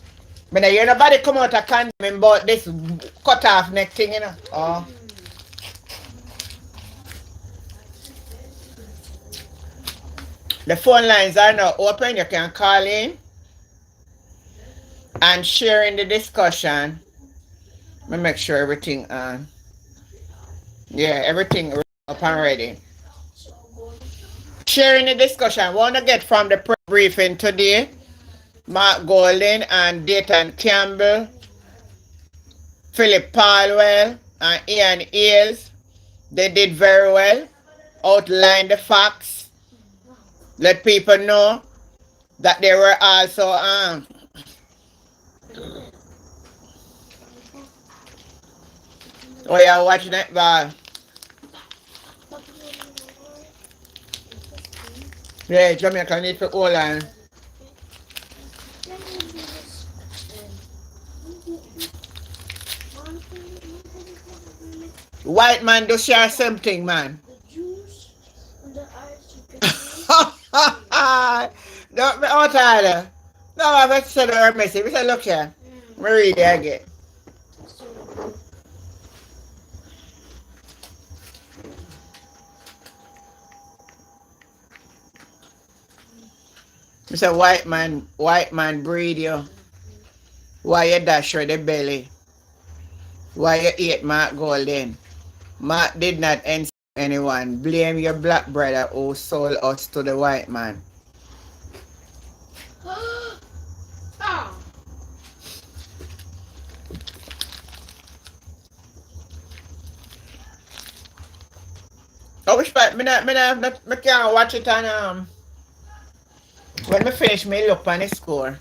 But now you nobody come out and condemn about this cut off neck thing, you know. Oh. The phone lines are now open. You can call in and share in the discussion. Let me make sure everything on. Yeah, everything up and ready. Sharing the discussion. Want to get from the briefing today. Mark Golden and Dayton Campbell, Philip Palwell and Ian Ailes. They did very well. Outline the facts. Let people know that they were also oh yeah, watching that ball. Yeah, Jamaica need to hold on. White man do share something, man. Don't be out there. No, I've said her message. We said, look here. We read it again. We said, white man breed you. Why you dash with the belly? Why you eat Mark Golden? Mark did not enslave anyone. Blame your black brother who sold us to the white man. I wish I can't watch it on when I finish me look on the score.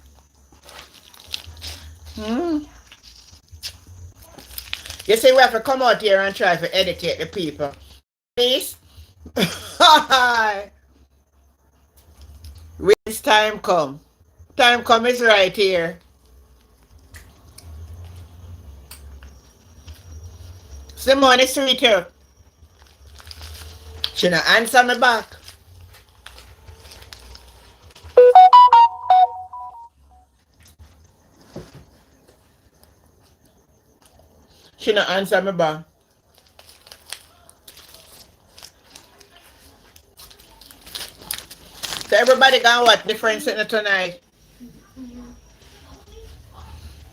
You see, we have to come out here and try to educate the people. Please. When this time come. Time come is right here. Simone is sweet here. She not answer me back. She not answer me back. So everybody gonna watch different thing tonight.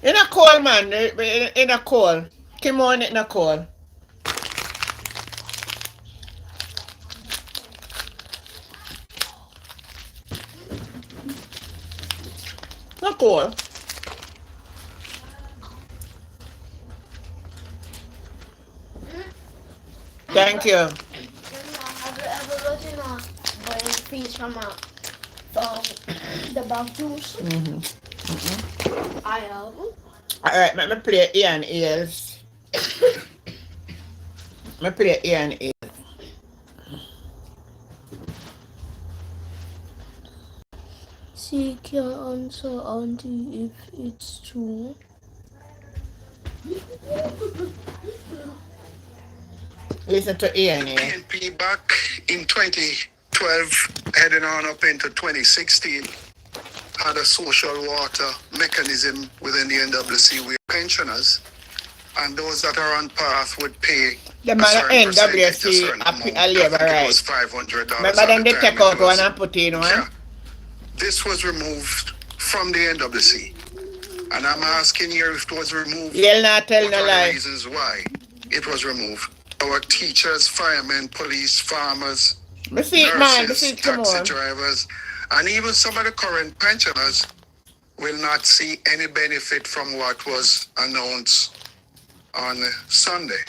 In a call, man. In a call. Come on, in a call. Not cool. Thank you. Have you ever looked in a fish from a The bug juice. I have. Alright, let me play ear and ears. Let me play ear and ears. Seek your answer, Auntie, if it's true. Listen to ear and ear. PNP back in 2012, heading on up into 2016, had a social water mechanism within the NWC where pensioners and those that are on path would pay The a man certain percentage, a NWC certain amount. a labor I think it was right. $500. Remember at then the they time. take out It was- one and put in one? Yeah. This was removed from the NWC. And I'm asking you if it was removed. You'll not tell What no are the lie. reasons why it was removed? Our teachers, firemen, police, farmers, Me see it, man. Me nurses, see it, come taxi on. drivers, and even some of the current pensioners will not see any benefit from what was announced on Sunday.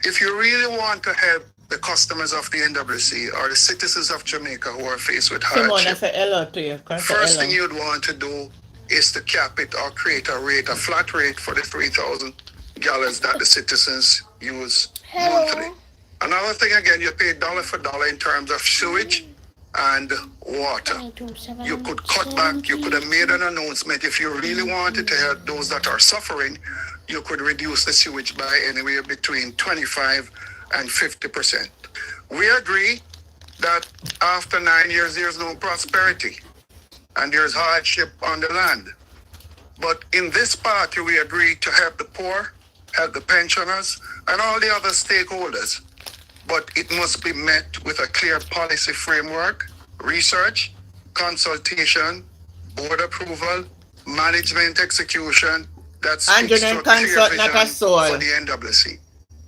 If you really want to help the customers of the NWC or the citizens of Jamaica who are faced with Simone, I hardship, say hello to you. Come say first thing hello. you'd want to do is to cap it or create a rate, a flat rate for the 3,000 gallons that the citizens use monthly. Another thing again, you pay dollar for dollar in terms of sewage and water. You could cut back, you could have made an announcement. If you really wanted to help those that are suffering, you could reduce the sewage by anywhere between 25 and 50%. We agree that after 9 years, there's no prosperity and there's hardship on the land. But in this party, we agree to help the poor, help the pensioners, and all the other stakeholders. But it must be met with a clear policy framework, research, consultation, board approval, management execution that speaks to a clear consult, not a vision soul. for the NWC.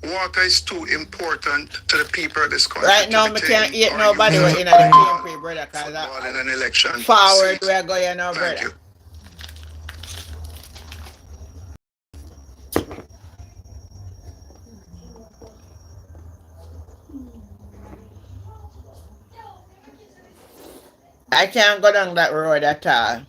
Water is too important to the people of this country. Right now, to me be can't taken eat or nobody used in the PNP, brother, football in because an election forward seat. we are going now, Thank brother. you. I can't go down that road at all.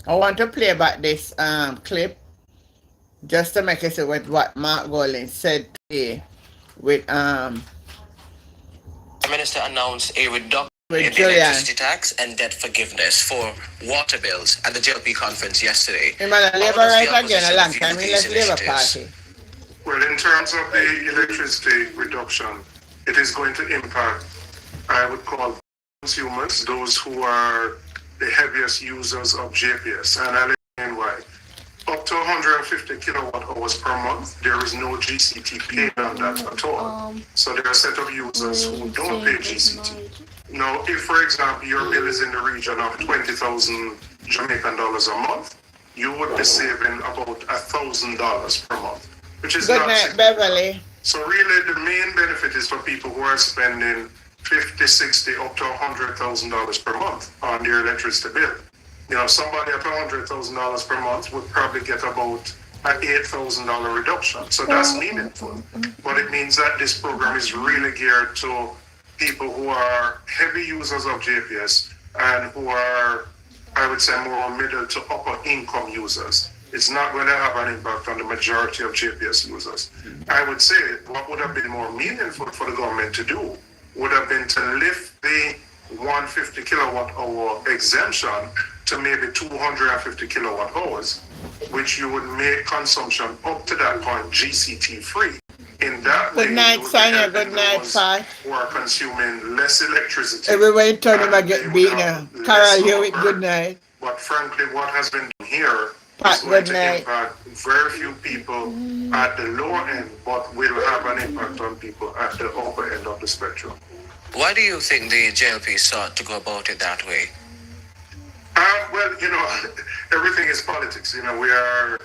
I want to play back this clip just to make it see with what Mark Golding said today with The minister announced a reduction in Julian. electricity tax and debt forgiveness for water bills at the JLP conference yesterday. Him and How Labour does the right again a opposition long view time. He these left Labour initiatives? Party. Well, in terms of the electricity reduction, it is going to impact, I would call consumers, those who are the heaviest users of JPS. And I'll explain why. Up to 150 kilowatt hours per month, there is no GCT paid on that at all. So there are a set of users who don't pay GCT. Now, if, for example, your bill is in the region of 20,000 Jamaican dollars a month, you would be saving about $1,000 per month, which is Good not night, significant. Beverly. So really, the main benefit is for people who are spending 50, 60, up to $100,000 per month on their electricity bill. You know, somebody at $100,000 per month would probably get about an $8,000 reduction. So that's meaningful. But it means that this program is really geared to people who are heavy users of JPS and who are, I would say, more middle to upper income users. It's not going to have an impact on the majority of JPS users. I would say what would have been more meaningful for the government to do would have been to lift the 150 kilowatt hour exemption to maybe 250 kilowatt hours, which you would make consumption up to that point GCT free. In that way, Good night, you would be Sonia. helping Good night, those Pat. who are consuming less electricity. Everywhere you turn him, I and get they would beaten. have less Carol of a Hewitt, burden. good night. But frankly, what has been done here Pat, is going good to night. impact very few people at the lower end, but will have an impact on people at the upper end of the spectrum. Why do you think the JLP sought to go about it that way? Well, you know, everything is politics. You know, we are,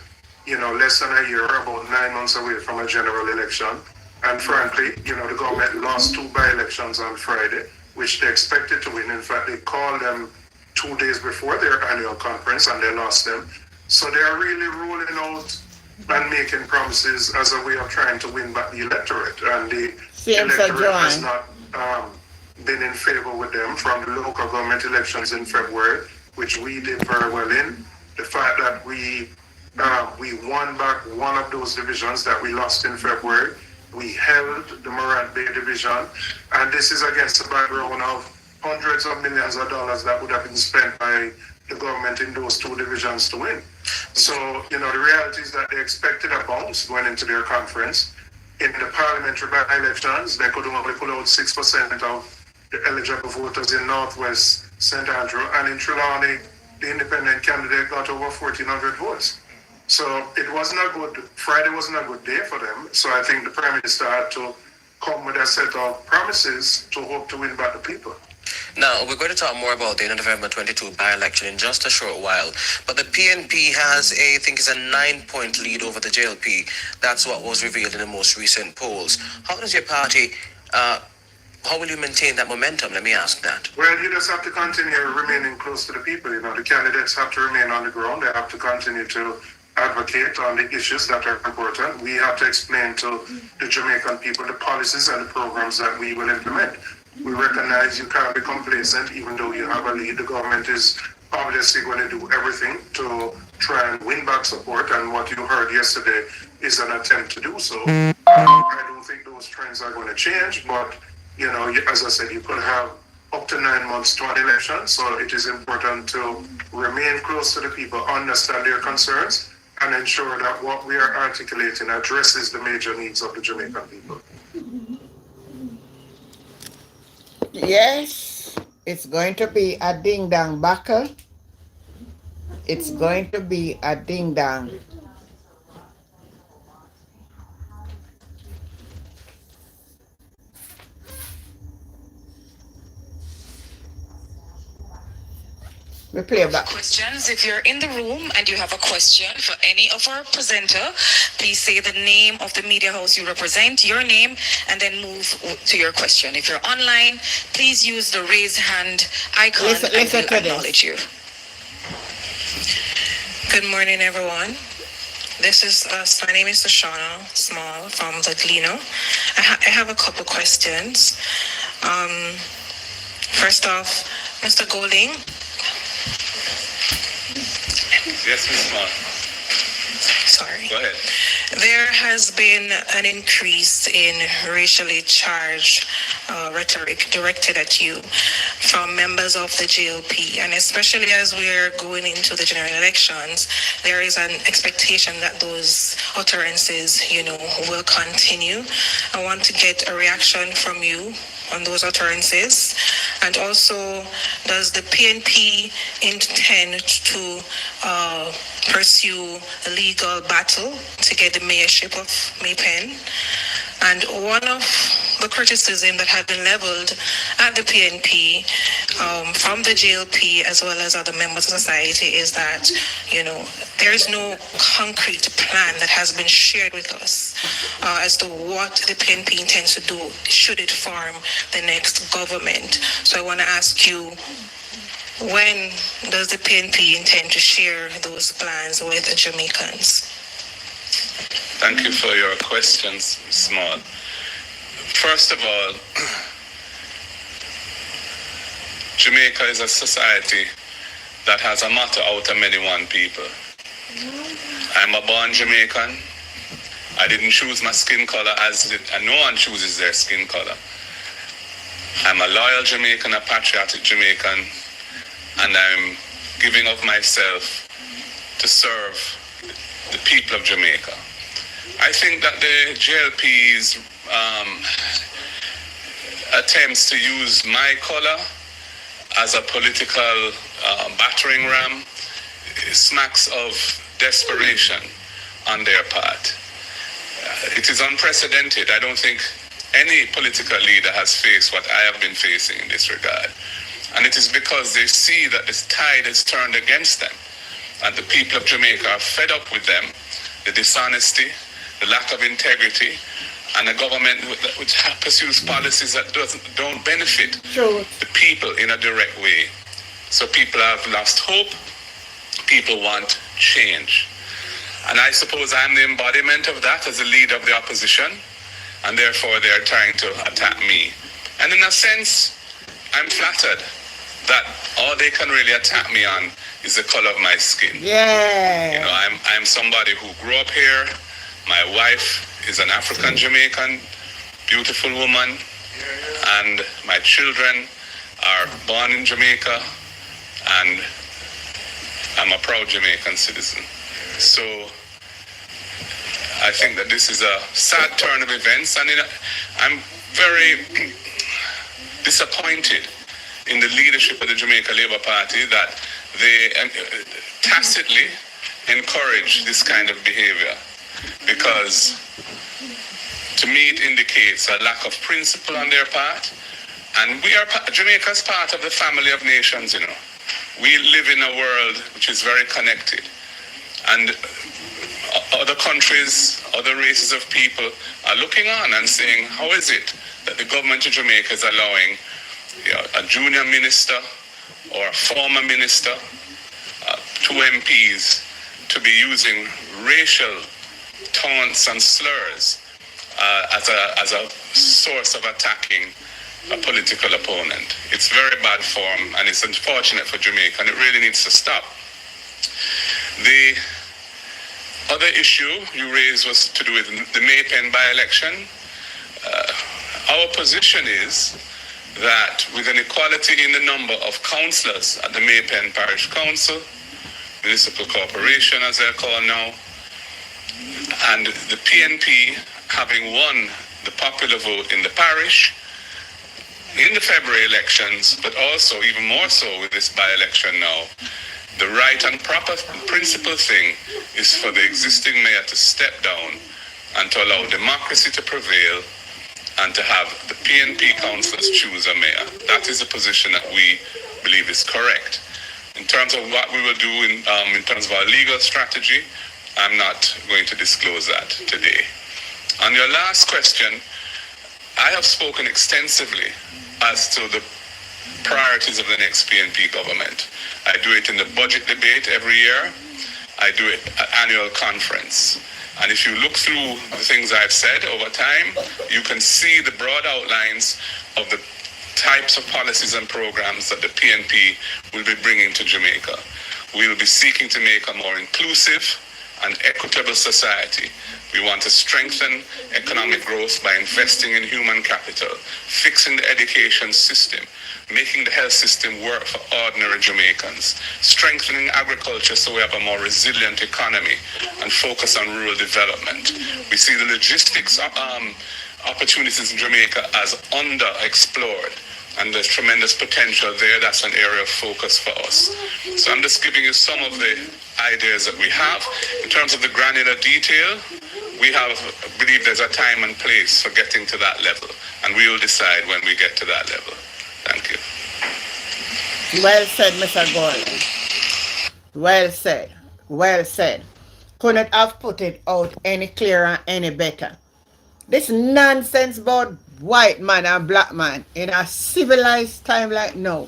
less than a year, about 9 months away from a general election. And frankly, the government lost 2 by-elections on Friday. which they expected to win. In fact, they called them 2 days before their annual conference and they lost them. So they are really rolling out and making promises as a way of trying to win back the electorate. And the electorate has not been in favor with them from the local government elections in February, which we did very well in. The fact that we won back one of those divisions that we lost in February. We held the Morant Bay division, and this is against the background of hundreds of millions of dollars that would have been spent by the government in those two divisions to win. So, the reality is that they expected a bounce going into their conference. In the parliamentary by-elections, they could only pull out 6% of the eligible voters in Northwest St. Andrew, and in Trelawney, the independent candidate got over 1,400 votes. So Friday wasn't a good day for them. So I think the Prime Minister had to come with a set of promises to hope to win back the people. Now, we're going to talk more about the November 22 by-election in just a short while. But the PNP has I think it's a 9-point lead over the JLP. That's what was revealed in the most recent polls. How does your party, how will you maintain that momentum? Let me ask that. Well, you just have to continue remaining close to the people. The candidates have to remain on the ground. They have to continue to advocate on the issues that are important. We have to explain to the Jamaican people the policies and the programs that we will implement. We recognize you can't be complacent even though you have a lead. The government is obviously going to do everything to try and win back support, and what you heard yesterday is an attempt to do so. I don't think those trends are going to change, but as I said, you could have up to 9 months to an election, so it is important to remain close to the people, understand their concerns, and ensure that what we are articulating addresses the major needs of the Jamaican people. Yes, it's going to be a ding-dong buckle. It's going to be a ding-dong. We play back. Questions. If you're in the room and you have a question for any of our presenter, please say the name of the media house you represent, your name, and then move to your question. If you're online, please use the raise hand icon and we'll acknowledge you. Good morning, everyone. My name is Shoshana Small from the Gleno. I have a couple questions. First off, Mr. Golding. Yes, Ms. Small. Sorry. Go ahead. There has been an increase in racially charged rhetoric directed at you from members of the GLP, and especially as we're going into the general elections, there is an expectation that those utterances, will continue. I want to get a reaction from you on those utterances, and also, does the PNP intend to pursue a legal battle to get the mayorship of Maypen? And one of the criticism that have been leveled at the PNP from the GLP as well as other members of society is that, there is no concrete plan that has been shared with us as to what the PNP intends to do should it form the next government. So I want to ask you, when does the PNP intend to share those plans with the Jamaicans? Thank you for your questions, Small. First of all, Jamaica is a society that has a motto out of many one people. I'm a born Jamaican. I didn't choose my skin color and no one chooses their skin color. I'm a loyal Jamaican, a patriotic Jamaican, and I'm giving of myself to serve the people of Jamaica. I think that the GLP's attempts to use my color as a political battering ram smacks of desperation on their part. It is unprecedented. I don't think any political leader has faced what I have been facing in this regard. And it is because they see that this tide has turned against them. And the people of Jamaica are fed up with them, the dishonesty, the lack of integrity, and a government which pursues policies that don't benefit the people in a direct way. So people have lost hope. People want change. And I suppose I'm the embodiment of that as a leader of the opposition, and therefore they are trying to attack me. And in a sense, I'm flattered that all they can really attack me on is the color of my skin. Yeah. You know, I'm somebody who grew up here. My wife is an African Jamaican, beautiful woman, and my children are born in Jamaica, and I'm a proud Jamaican citizen. So I think that this is a sad turn of events, and I'm very disappointed in the leadership of the Jamaica Labour Party that they tacitly encourage this kind of behavior, because to me it indicates a lack of principle on their part. And Jamaica's part of the family of nations, you know. We live in a world which is very connected, and other countries, other races of people are looking on and saying, how is it that the government of Jamaica is allowing a junior minister or a former minister, 2 MPs, to be using racial taunts and slurs as a source of attacking a political opponent. It's very bad form, and it's unfortunate for Jamaica, and it really needs to stop. The other issue you raised was to do with the Maypen by-election. Our position is that with an equality in the number of councillors at the Maypen Parish Council, Municipal Corporation as they're called now, and the PNP having won the popular vote in the parish, in the February elections, but also even more so with this by-election now, the right and proper principle thing is for the existing mayor to step down and to allow democracy to prevail and to have the PNP councillors choose a mayor. That is a position that we believe is correct. In terms of what we will do in terms of our legal strategy, I'm not going to disclose that today. On your last question, I have spoken extensively as to the priorities of the next PNP government. I do it in the budget debate every year. I do it at annual conference. And if you look through the things I've said over time, you can see the broad outlines of the types of policies and programs that the PNP will be bringing to Jamaica. We will be seeking to make a more inclusive and equitable society. We want to strengthen economic growth by investing in human capital, fixing the education system, making the health system work for ordinary Jamaicans, strengthening agriculture so we have a more resilient economy, and focus on rural development. We see the logistics opportunities in Jamaica as underexplored, and there's tremendous potential there. That's an area of focus for us. So I'm just giving you some of the ideas that we have. In terms of the granular detail, we believe there's a time and place for getting to that level, and we will decide when we get to that level. Thank you. Well said, Mr. Gordon. Well said. Well said. Couldn't have put it out any clearer, any better. This nonsense about white man and black man in a civilized time like now.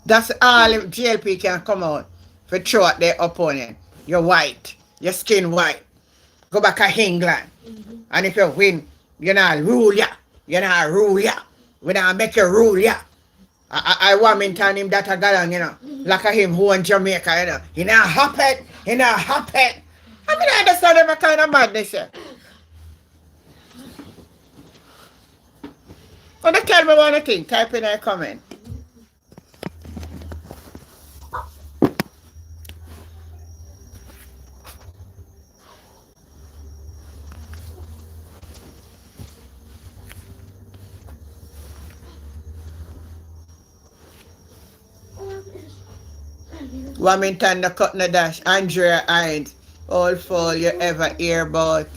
That's all if GLP can come out for throw at their opponent. You're white. Your skin white. Go back to England. And if you win, you're not rule ya. You're not rule ya. We don't make you rule ya. I want me to him that a galang, you know. Like a him who in Jamaica, you know. He not happy. He not happy. I mean, I understand them kind of madness here. When they tell me one thing, type in a comment. Wilmington, the cut the dash, Andrea Hines. All fall you ever hear about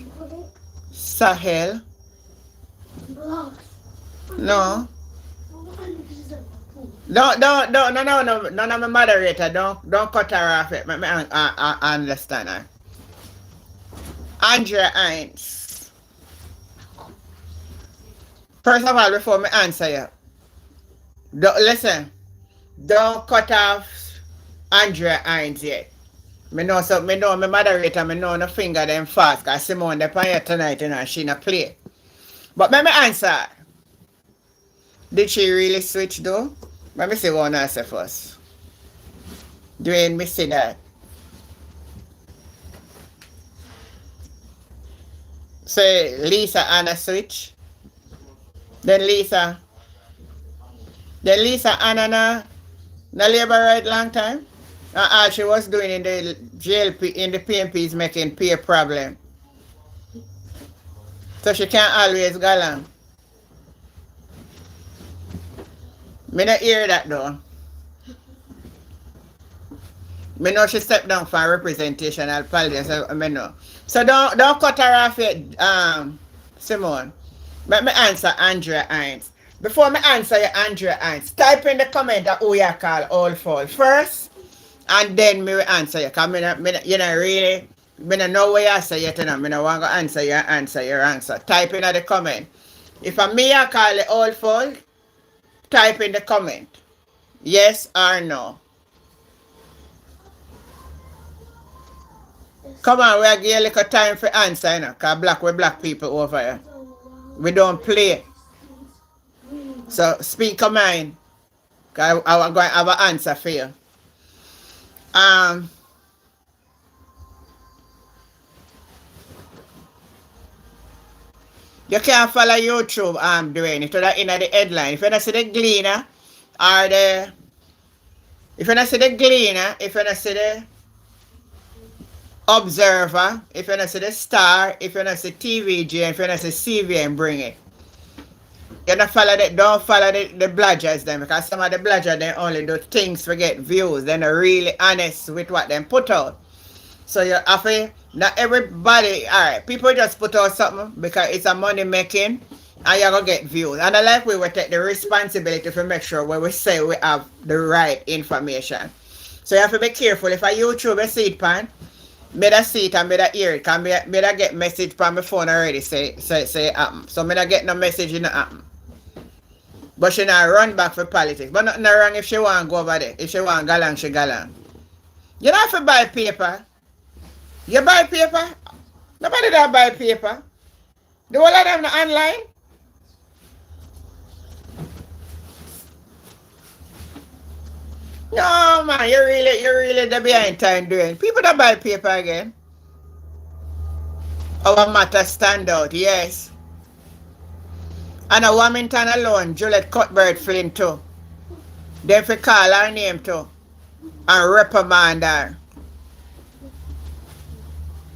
Sahel? No. No, I'm a moderator. Don't cut her off it. I understand her. Andrea Hines. First of all, before me answer you, listen, don't cut off Andrea Hines yet. Me know so me know my moderator, me know no finger them fast, cause Simone they on here tonight, you know, she not play. But let me answer. Did she really switch though? Let me see one answer first. Dwayne, me see that. Say Lisa Anna switch. Then Lisa Anna na labor right long time. And all she was doing in the JLP in the PNP is making pay problem. So she can't always go along. Me not hear that though. Me know she stepped down for representation. I'll apologize. Me know. So don't cut her off yet, Simone. Let me answer Andrea Hines. Before me answer you, Andrea Hines, type in the comment that who you call all fall first, and then me will answer you. Cause you know really, me no know where you say yet, you know. Me no want to answer your answer. Type in the comment. If a me I call it all fall, type in the comment. Yes or no. Come on, we'll give you a little time for answer, you know, because we're black people over here. We don't play. So speak your mind. Because I'm going to have an answer for you. You can't follow YouTube, doing it. That in the headline. If you don't see the Gleaner or the if you don't see the Gleaner, if you don't see the Observer, if you don't see the Star, if you don't see TVG, if you don't see CVN, bring it. You don't follow the bludgers them, because some of the bludgers they only do things to get views. They're not really honest with what they put out. So you have to, not everybody, alright, people just put out something because it's a money making and you're gonna get views. And I like we will take the responsibility to make sure when we say we have the right information. So you have to be careful. If I YouTube a seed pan, me da see it and me da hear it. Cause me da get message from my phone already say it happen. So me da get no message in the happen. But she not run back for politics. But nothing wrong if she want to go over there. If she want to go along, she go along. You don't have to buy paper. You buy paper? Nobody don't buy paper. The whole of them online. No man, you really the behind time doing. People don't buy paper again. Our matter stand out, yes. And a Wilmington alone, Juliet Cuthbert Flynn too. They fi call her name too. And reprimand her.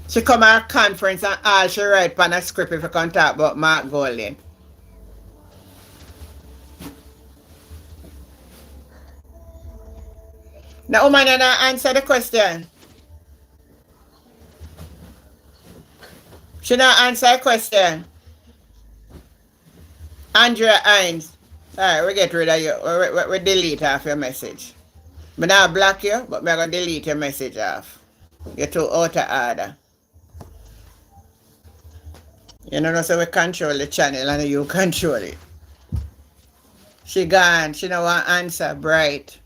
She come at a conference and all she write on a script if you can talk about Mark Golding. Now, woman, and I answer the question. She not answer the question. Andrea Hines. Alright, we get rid of you. We delete off your message. I not block you, but I'm going to delete your message off. You're too out of order. You know, so we control the channel and you control it. She gone. She don't want answer. Bright.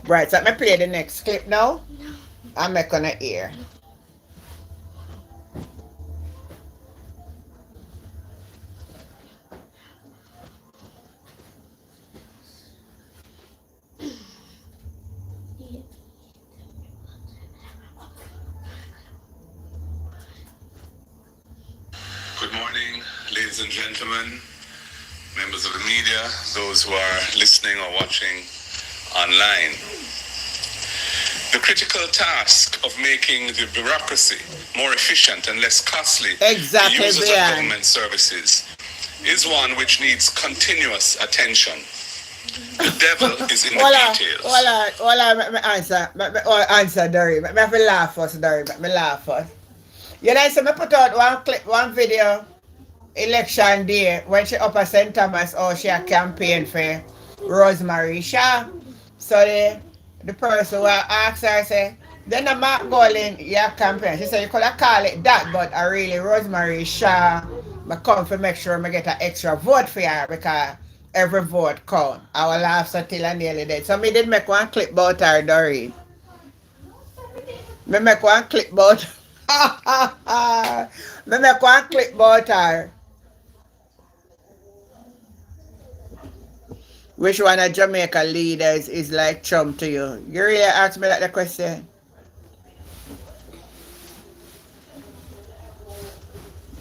Right, so let me play the next clip now. I'm not gonna hear. Good morning, ladies and gentlemen, members of the media, those who are listening or watching online. The critical task of making the bureaucracy more efficient and less costly to users of government services is one which needs continuous attention. The devil is in the details. Hold on, let me answer, Dory. Let me laugh first, Dory. Let me laugh first. You know, so I put out one video, election day, when she up at St. Thomas, she a campaign for Rosemary Shaw. So the person who asked her, say, Then the Mark Golin, yeah, campaign. She said you could have call it that, but I really Rosemary Shaw, I come to make sure I get an extra vote for her because every vote count. I will laugh so till I nearly dead. So me did make one clip about her, Doreen. Me make one clip about me make one clip about her. Which one of Jamaica leaders is like Trump to you? You really ask me that the question?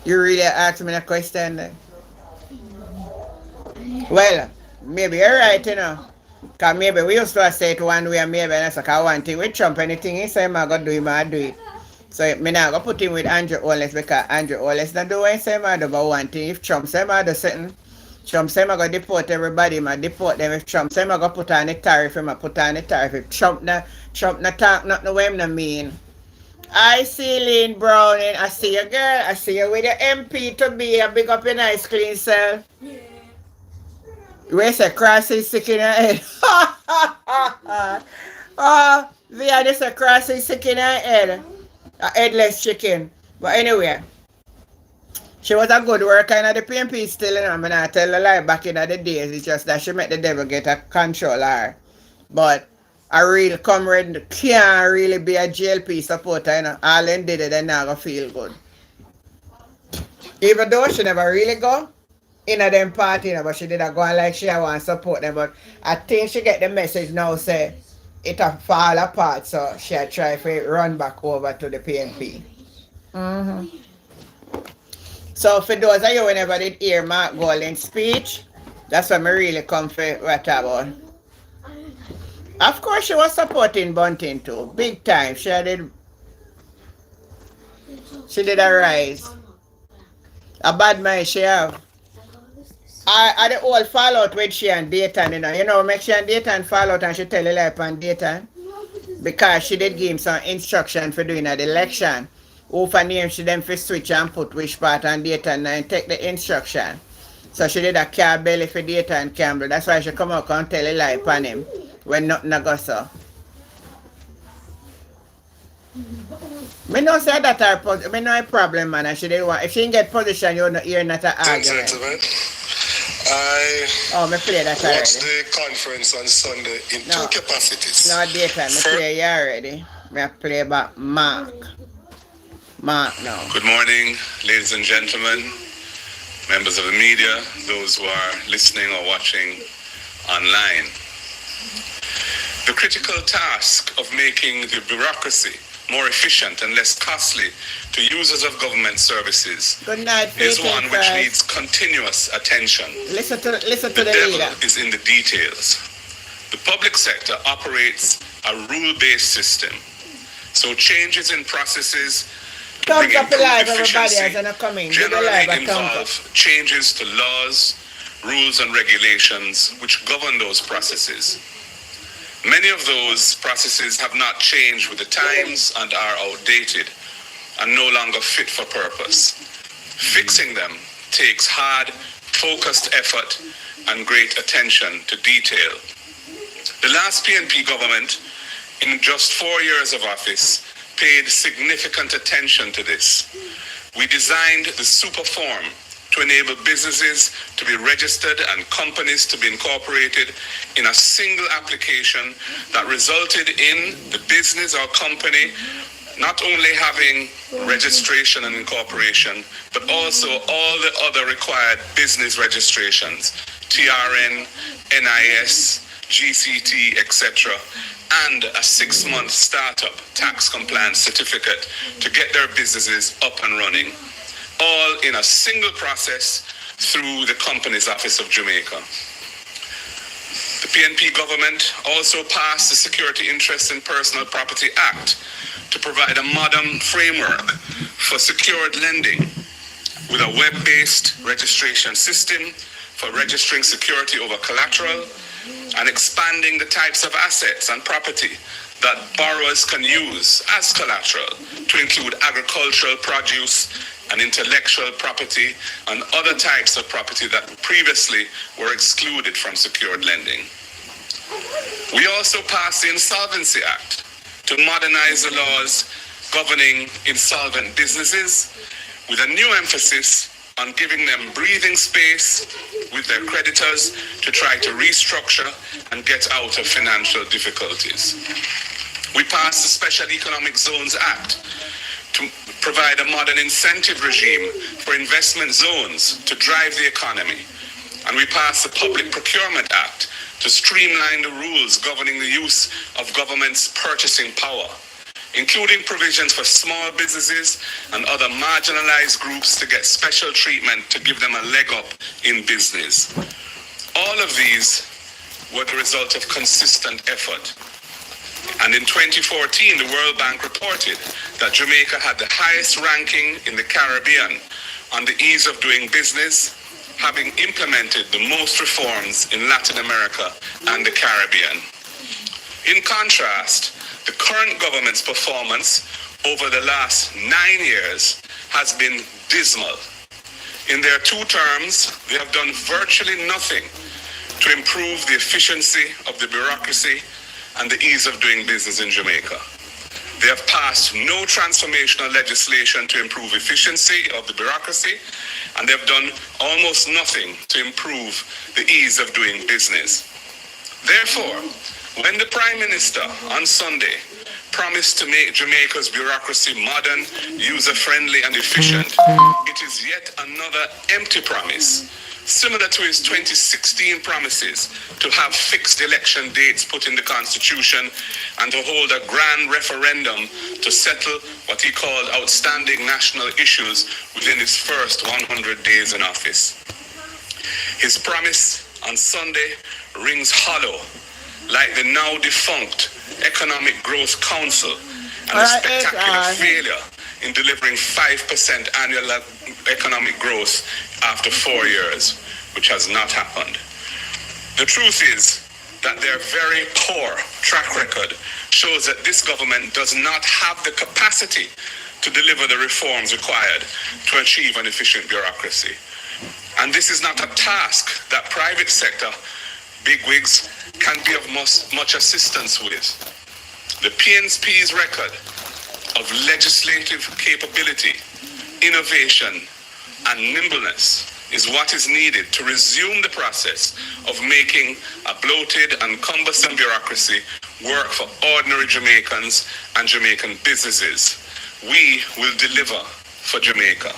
You really ask me that question then? Well, maybe you're right, you know. Because maybe we used to say it one way and maybe that's like one thing with Trump, anything he say, I'm going to do him, I do it. So me not going to put him with Andrew Wallace because Andrew Wallace not do what he say, I do but one thing. If Trump say, I do something, Trump say, I'm going to deport everybody, I deport them. If Trump say, I'm going to put on the tariff, I put on the tariff. If Trump not talk nothing the way him not mean. I see Lynn Browning, I see you girl, I see you with your MP to be a big up your nice clean self. Where's a crossing sick in her head? Oh, we are just a crossing sick in her head. A headless chicken. But anyway, she was a good worker in the PNP still, you know. I mean, I tell a lie back in the days. It's just that she made the devil get a control of her. But a real comrade can't really be a GLP supporter, you know. All them did it, they not gonna feel good. Even though she never really go in a them party, you know, but she did a go like she want to support them. But I think she get the message now say it a fall apart, so she a try to run back over to the PNP. So for those of you who never did hear Mark Golding's speech, that's what me really come for what about. Of course she was supporting Bunting too. Big time. She did a rise. A bad mind she have. I the whole fallout with she and Dayton, you know. You know, make she and Dayton fall out and she tell the lie on Dayton. Because she did give him some instruction for doing the election. Who for name she them for switch and put which part on Dayton and take the instruction. So she did a car belly for Dayton Campbell. That's why she come out and tell the lie on him when nothing go so. Me no say that her me no a problem, man. And she didn't want if she didn't get position, you not hear not an argument. Me play that already. Watched the conference on Sunday in two capacities. No daytime, me play you already. Me play about Mark. Mark now. Good morning, ladies and gentlemen, members of the media, those who are listening or watching online. The critical task of making the bureaucracy more efficient and less costly to users of government services is one which needs continuous attention. Listen to the devil leader. Is in the details. The public sector operates a rule-based system, so changes in processes to bring improved efficiency generally involve changes to laws, rules and regulations which govern those processes. Many of those processes have not changed with the times and are outdated and no longer fit for purpose. Fixing them takes hard, focused effort and great attention to detail. The last PNP government, in just 4 years of office, paid significant attention to this. We designed the super form to enable businesses to be registered and companies to be incorporated in a single application that resulted in the business or company not only having registration and incorporation, but also all the other required business registrations, TRN, NIS, GCT, etc., and a 6-month startup tax compliance certificate to get their businesses up and running, all in a single process through the Companies Office of Jamaica. The PNP government also passed the Security Interest in Personal Property Act to provide a modern framework for secured lending with a web-based registration system for registering security over collateral and expanding the types of assets and property that borrowers can use as collateral to include agricultural produce and intellectual property and other types of property that previously were excluded from secured lending. We also passed the Insolvency Act to modernize the laws governing insolvent businesses with a new emphasis on giving them breathing space with their creditors to try to restructure and get out of financial difficulties. We passed the Special Economic Zones Act to provide a modern incentive regime for investment zones to drive the economy. And we passed the Public Procurement Act to streamline the rules governing the use of government's purchasing power, including provisions for small businesses and other marginalized groups to get special treatment to give them a leg up in business. All of these were the result of consistent effort. And in 2014, the World Bank reported that Jamaica had the highest ranking in the Caribbean on the ease of doing business, having implemented the most reforms in Latin America and the Caribbean. In contrast, the current government's performance over the last 9 years has been dismal. In their 2 terms, they have done virtually nothing to improve the efficiency of the bureaucracy and the ease of doing business in Jamaica. They have passed no transformational legislation to improve efficiency of the bureaucracy, and they have done almost nothing to improve the ease of doing business. Therefore, when the Prime Minister on Sunday promised to make Jamaica's bureaucracy modern, user-friendly and efficient, it is yet another empty promise, similar to his 2016 promises to have fixed election dates put in the Constitution and to hold a grand referendum to settle what he called outstanding national issues within his first 100 days in office. His promise on Sunday rings hollow, like the now defunct Economic Growth Council and a spectacular failure in delivering 5% annual economic growth after 4 years, which has not happened. The truth is that their very poor track record shows that this government does not have the capacity to deliver the reforms required to achieve an efficient bureaucracy. And this is not a task that private sector bigwigs can be of much assistance with. The PNP's record of legislative capability, innovation, and nimbleness is what is needed to resume the process of making a bloated and cumbersome bureaucracy work for ordinary Jamaicans and Jamaican businesses. We will deliver for Jamaica.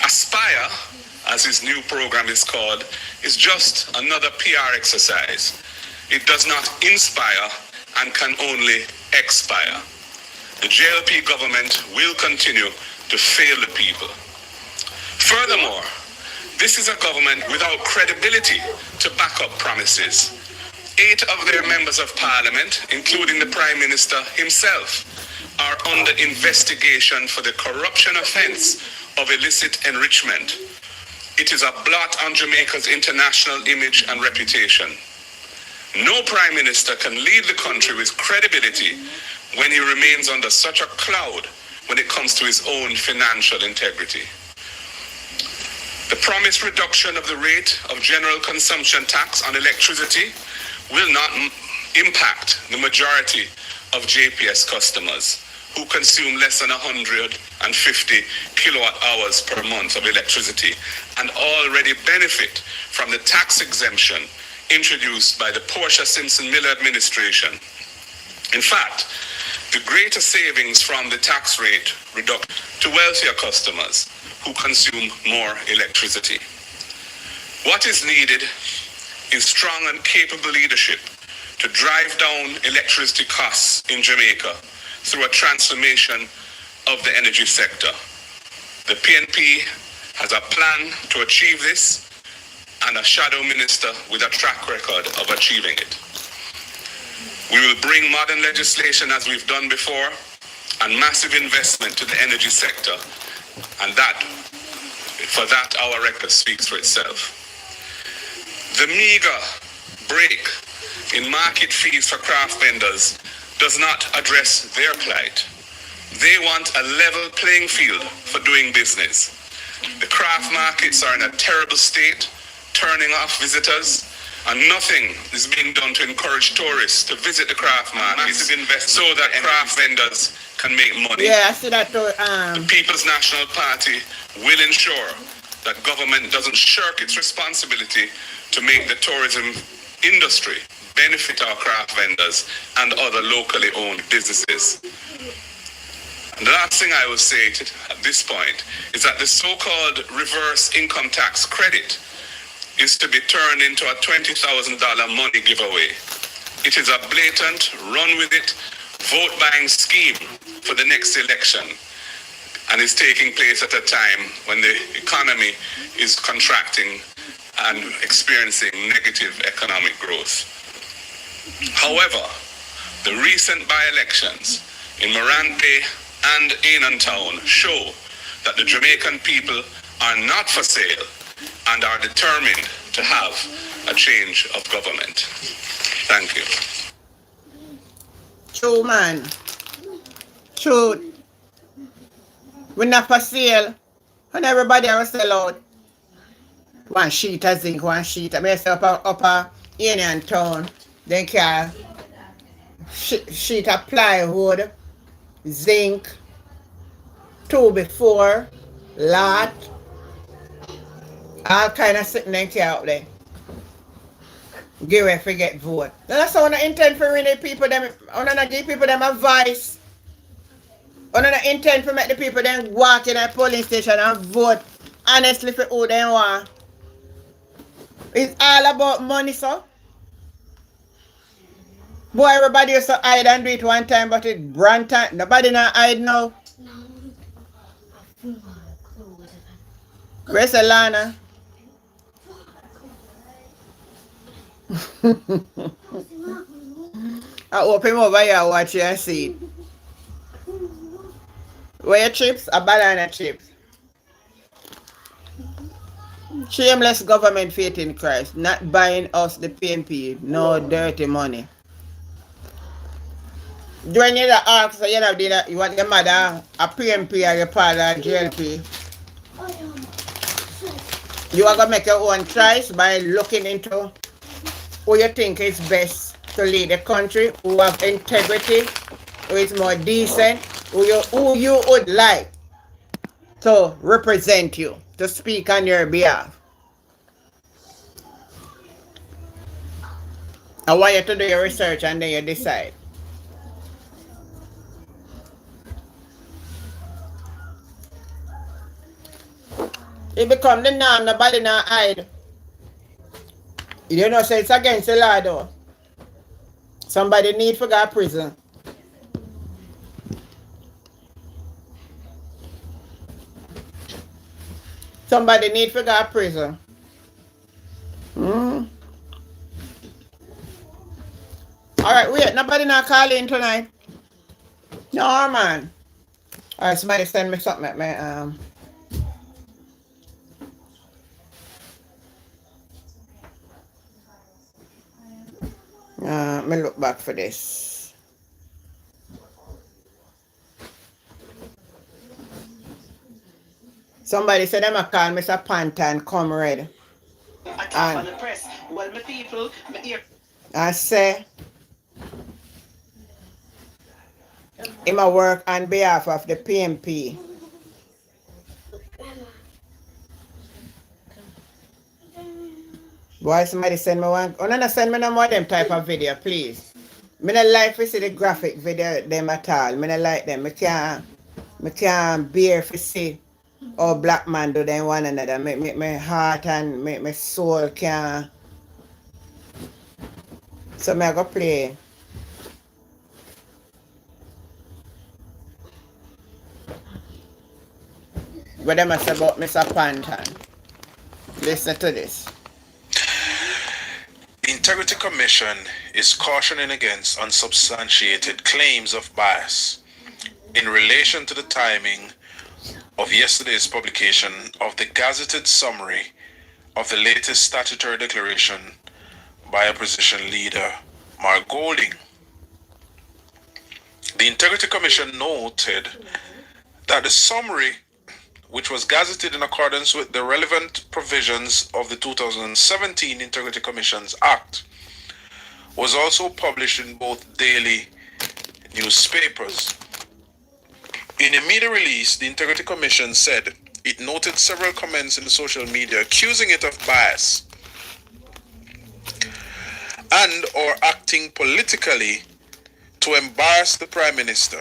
Aspire, as his new program is called, is just another PR exercise. It does not inspire and can only expire. The JLP government will continue to fail the people. Furthermore, this is a government without credibility to back up promises. 8 of their members of parliament, including the Prime Minister himself, are under investigation for the corruption offense of illicit enrichment. It is a blot on Jamaica's international image and reputation. No Prime Minister can lead the country with credibility when he remains under such a cloud when it comes to his own financial integrity. The promised reduction of the rate of general consumption tax on electricity will not impact the majority of JPS customers who consume less than 150 kilowatt hours per month of electricity and already benefit from the tax exemption introduced by the Portia Simpson Miller administration. In fact, the greater savings from the tax rate reduction to wealthier customers who consume more electricity. What is needed is strong and capable leadership to drive down electricity costs in Jamaica through a transformation of the energy sector. The PNP has a plan to achieve this and a shadow minister with a track record of achieving it. We will bring modern legislation as we've done before and massive investment to the energy sector, and for that our record speaks for itself. The meager break in market fees for craft vendors does not address their plight. They want a level playing field for doing business. The craft markets are in a terrible state, turning off visitors, And nothing is being done to encourage tourists to visit the craft market so that craft vendors can make money. Yeah, I see that too. The People's National Party will ensure that government doesn't shirk its responsibility to make the tourism industry benefit our craft vendors and other locally owned businesses. And the last thing I will say at this point is that the so-called reverse income tax credit is to be turned into a $20,000 money giveaway. It is a blatant, run-with-it, vote-buying scheme for the next election, and is taking place at a time when the economy is contracting and experiencing negative economic growth. However, the recent by-elections in Morante and Ainantown show that the Jamaican people are not for sale and are determined to have a change of government. Thank you. True, man. True. We're not for sale. And everybody will sell out. One sheet of zinc, one sheet. I mean, upper Indian town. Then can sheet of plywood, zinc, 2x4, lot, all kind of sitting there out there. Give away, forget vote. That's how I intend for really people them. I don't give people them advice. I don't intend for make the people them walk in a polling station and vote honestly for who they want. It's all about money, so. Boy, everybody used to hide and do it one time, but it brand time. Nobody not hide now. Where's Alana? I open over here, watch you and see it. Where your chips? A banana chips. Shameless government faith in Christ, not buying us the PNP, no dirty money. During you ask, so you know, you want your mother a PNP or your father a JLP. You are going to make your own choice by looking into who you think is best to lead the country, who have integrity, who is more decent, who you would like to represent you, to speak on your behalf. I want you to do your research and then you decide. It become the norm, nobody not hide. You know, so it's against the law though. Somebody need to go to prison. Somebody need to go to prison. Alright, wait, nobody not calling tonight. No, man. Alright, somebody send me something at my let me look back for this. Somebody said them a call Mr. Panther and come ready. And the press. Well, my people, I say him a work on behalf of the PNP. Boy, somebody send me one. Oh, no, send me no more them type of video, please. Me not like to see the graphic video them at all. Me not like them. Me can't bear to see how black man do them one another. My heart and my soul can't. So me I go play. What them say about Mr. Panther? Listen to this. The Integrity Commission is cautioning against unsubstantiated claims of bias in relation to the timing of yesterday's publication of the gazetted summary of the latest statutory declaration by opposition leader Mark Golding. The Integrity Commission noted that the summary which was gazetted in accordance with the relevant provisions of the 2017 Integrity Commissions Act, was also published in both daily newspapers. In a media release, the Integrity Commission said it noted several comments in the social media accusing it of bias and or acting politically to embarrass the Prime Minister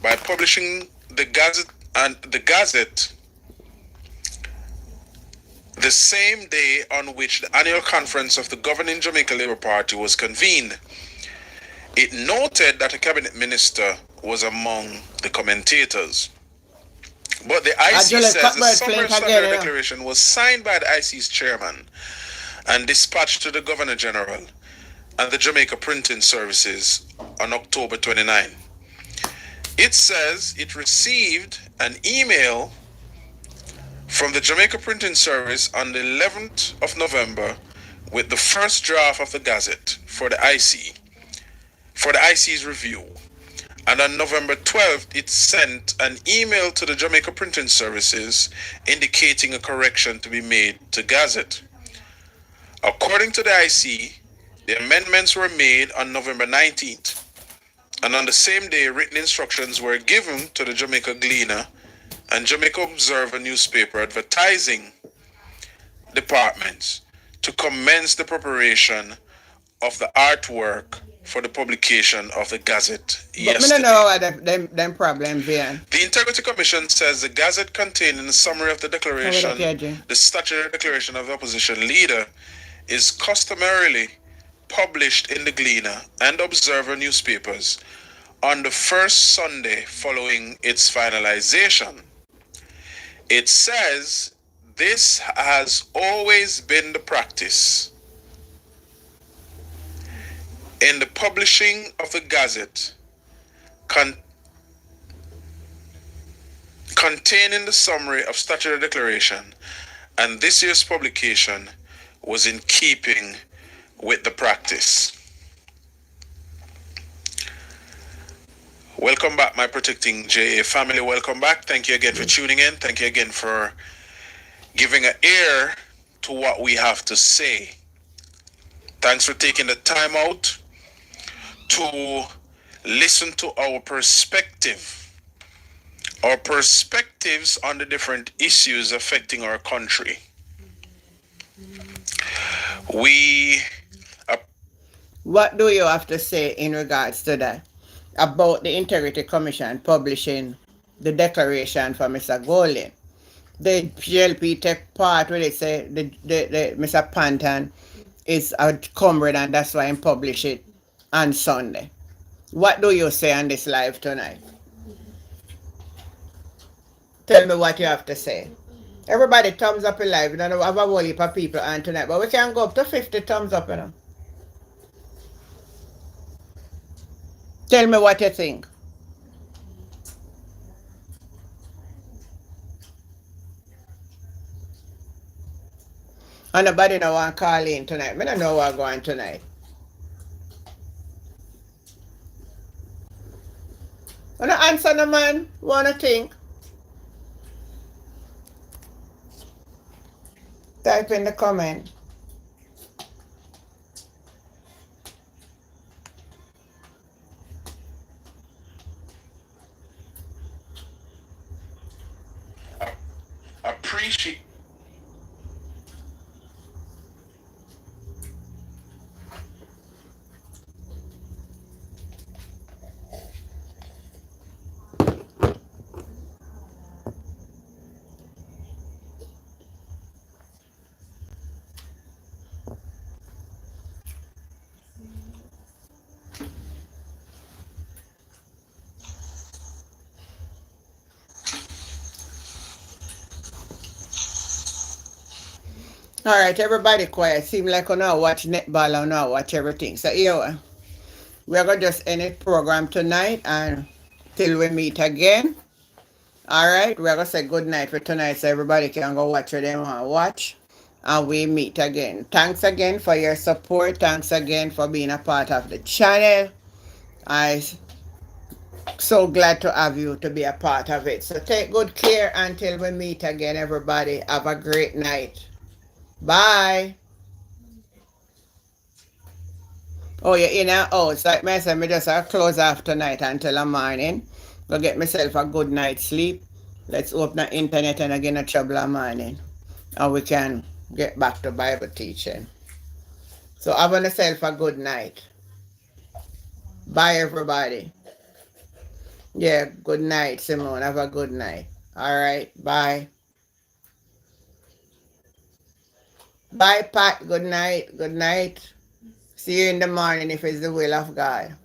by publishing the Gazette the same day on which the annual conference of the governing Jamaica Labour Party was convened. It noted that a cabinet minister was among the commentators. But the IC says the summary statutory declaration was signed by the IC's chairman and dispatched to the Governor General and the Jamaica Printing Services on October 29. It says it received an email from the Jamaica Printing Service on the 11th of November with the first draft of the Gazette for the IC's review. And on November 12th, it sent an email to the Jamaica Printing Services indicating a correction to be made to Gazette. According to the IC, the amendments were made on November 19th. And on the same day, written instructions were given to the Jamaica Gleaner and Jamaica Observer newspaper advertising departments to commence the preparation of the artwork for the publication of the Gazette yesterday. But I don't know what them problems here. The Integrity Commission says the Gazette contained in the summary of the declaration, the statutory declaration of the opposition leader, is customarily published in the Gleaner and Observer newspapers on the first Sunday following its finalization. It says this has always been the practice. In the publishing of the Gazette containing the summary of statutory declaration, and this year's publication was in keeping with the practice. Welcome back, my Protecting JA family. Welcome back. Thank you again for tuning in. Thank you again for giving an ear to what we have to say. Thanks for taking the time out to listen to our perspectives on the different issues affecting our country. What do you have to say in regards to that? About the Integrity Commission publishing the declaration for Mr. Golding? The GLP take part where they say the Mr. Panton is a comrade and that's why I publish it on Sunday. What do you say on this live tonight? Tell me what you have to say. Everybody thumbs up in live. We don't have a whole heap of people on tonight, but we can go up to 50 thumbs up, you know. Tell me what you think. And nobody no want to call in tonight. I don't know what's going tonight. Wanna answer no man? Wanna think? Type in the comment. Appreciate. All right, everybody quiet. Seem like we now watch netball and now watch everything. So here we're gonna just end the program tonight and till we meet again. All right, we're gonna say good night for tonight so everybody can go watch what they want to watch. And we meet again. Thanks again for your support. Thanks again for being a part of the channel. I So glad to have you to be a part of it. So take good care until we meet again, everybody. Have a great night. Bye. Oh, you're in and out. It's like myself, me just close off tonight until the morning. Go get myself a good night's sleep. Let's open the internet and again a trouble in the morning. And we can get back to Bible teaching. So have yourself a good night. Bye, everybody. Yeah, good night, Simone. Have a good night. All right, bye. Bye, Pat. Good night. Good night. See you in the morning if it's the will of God.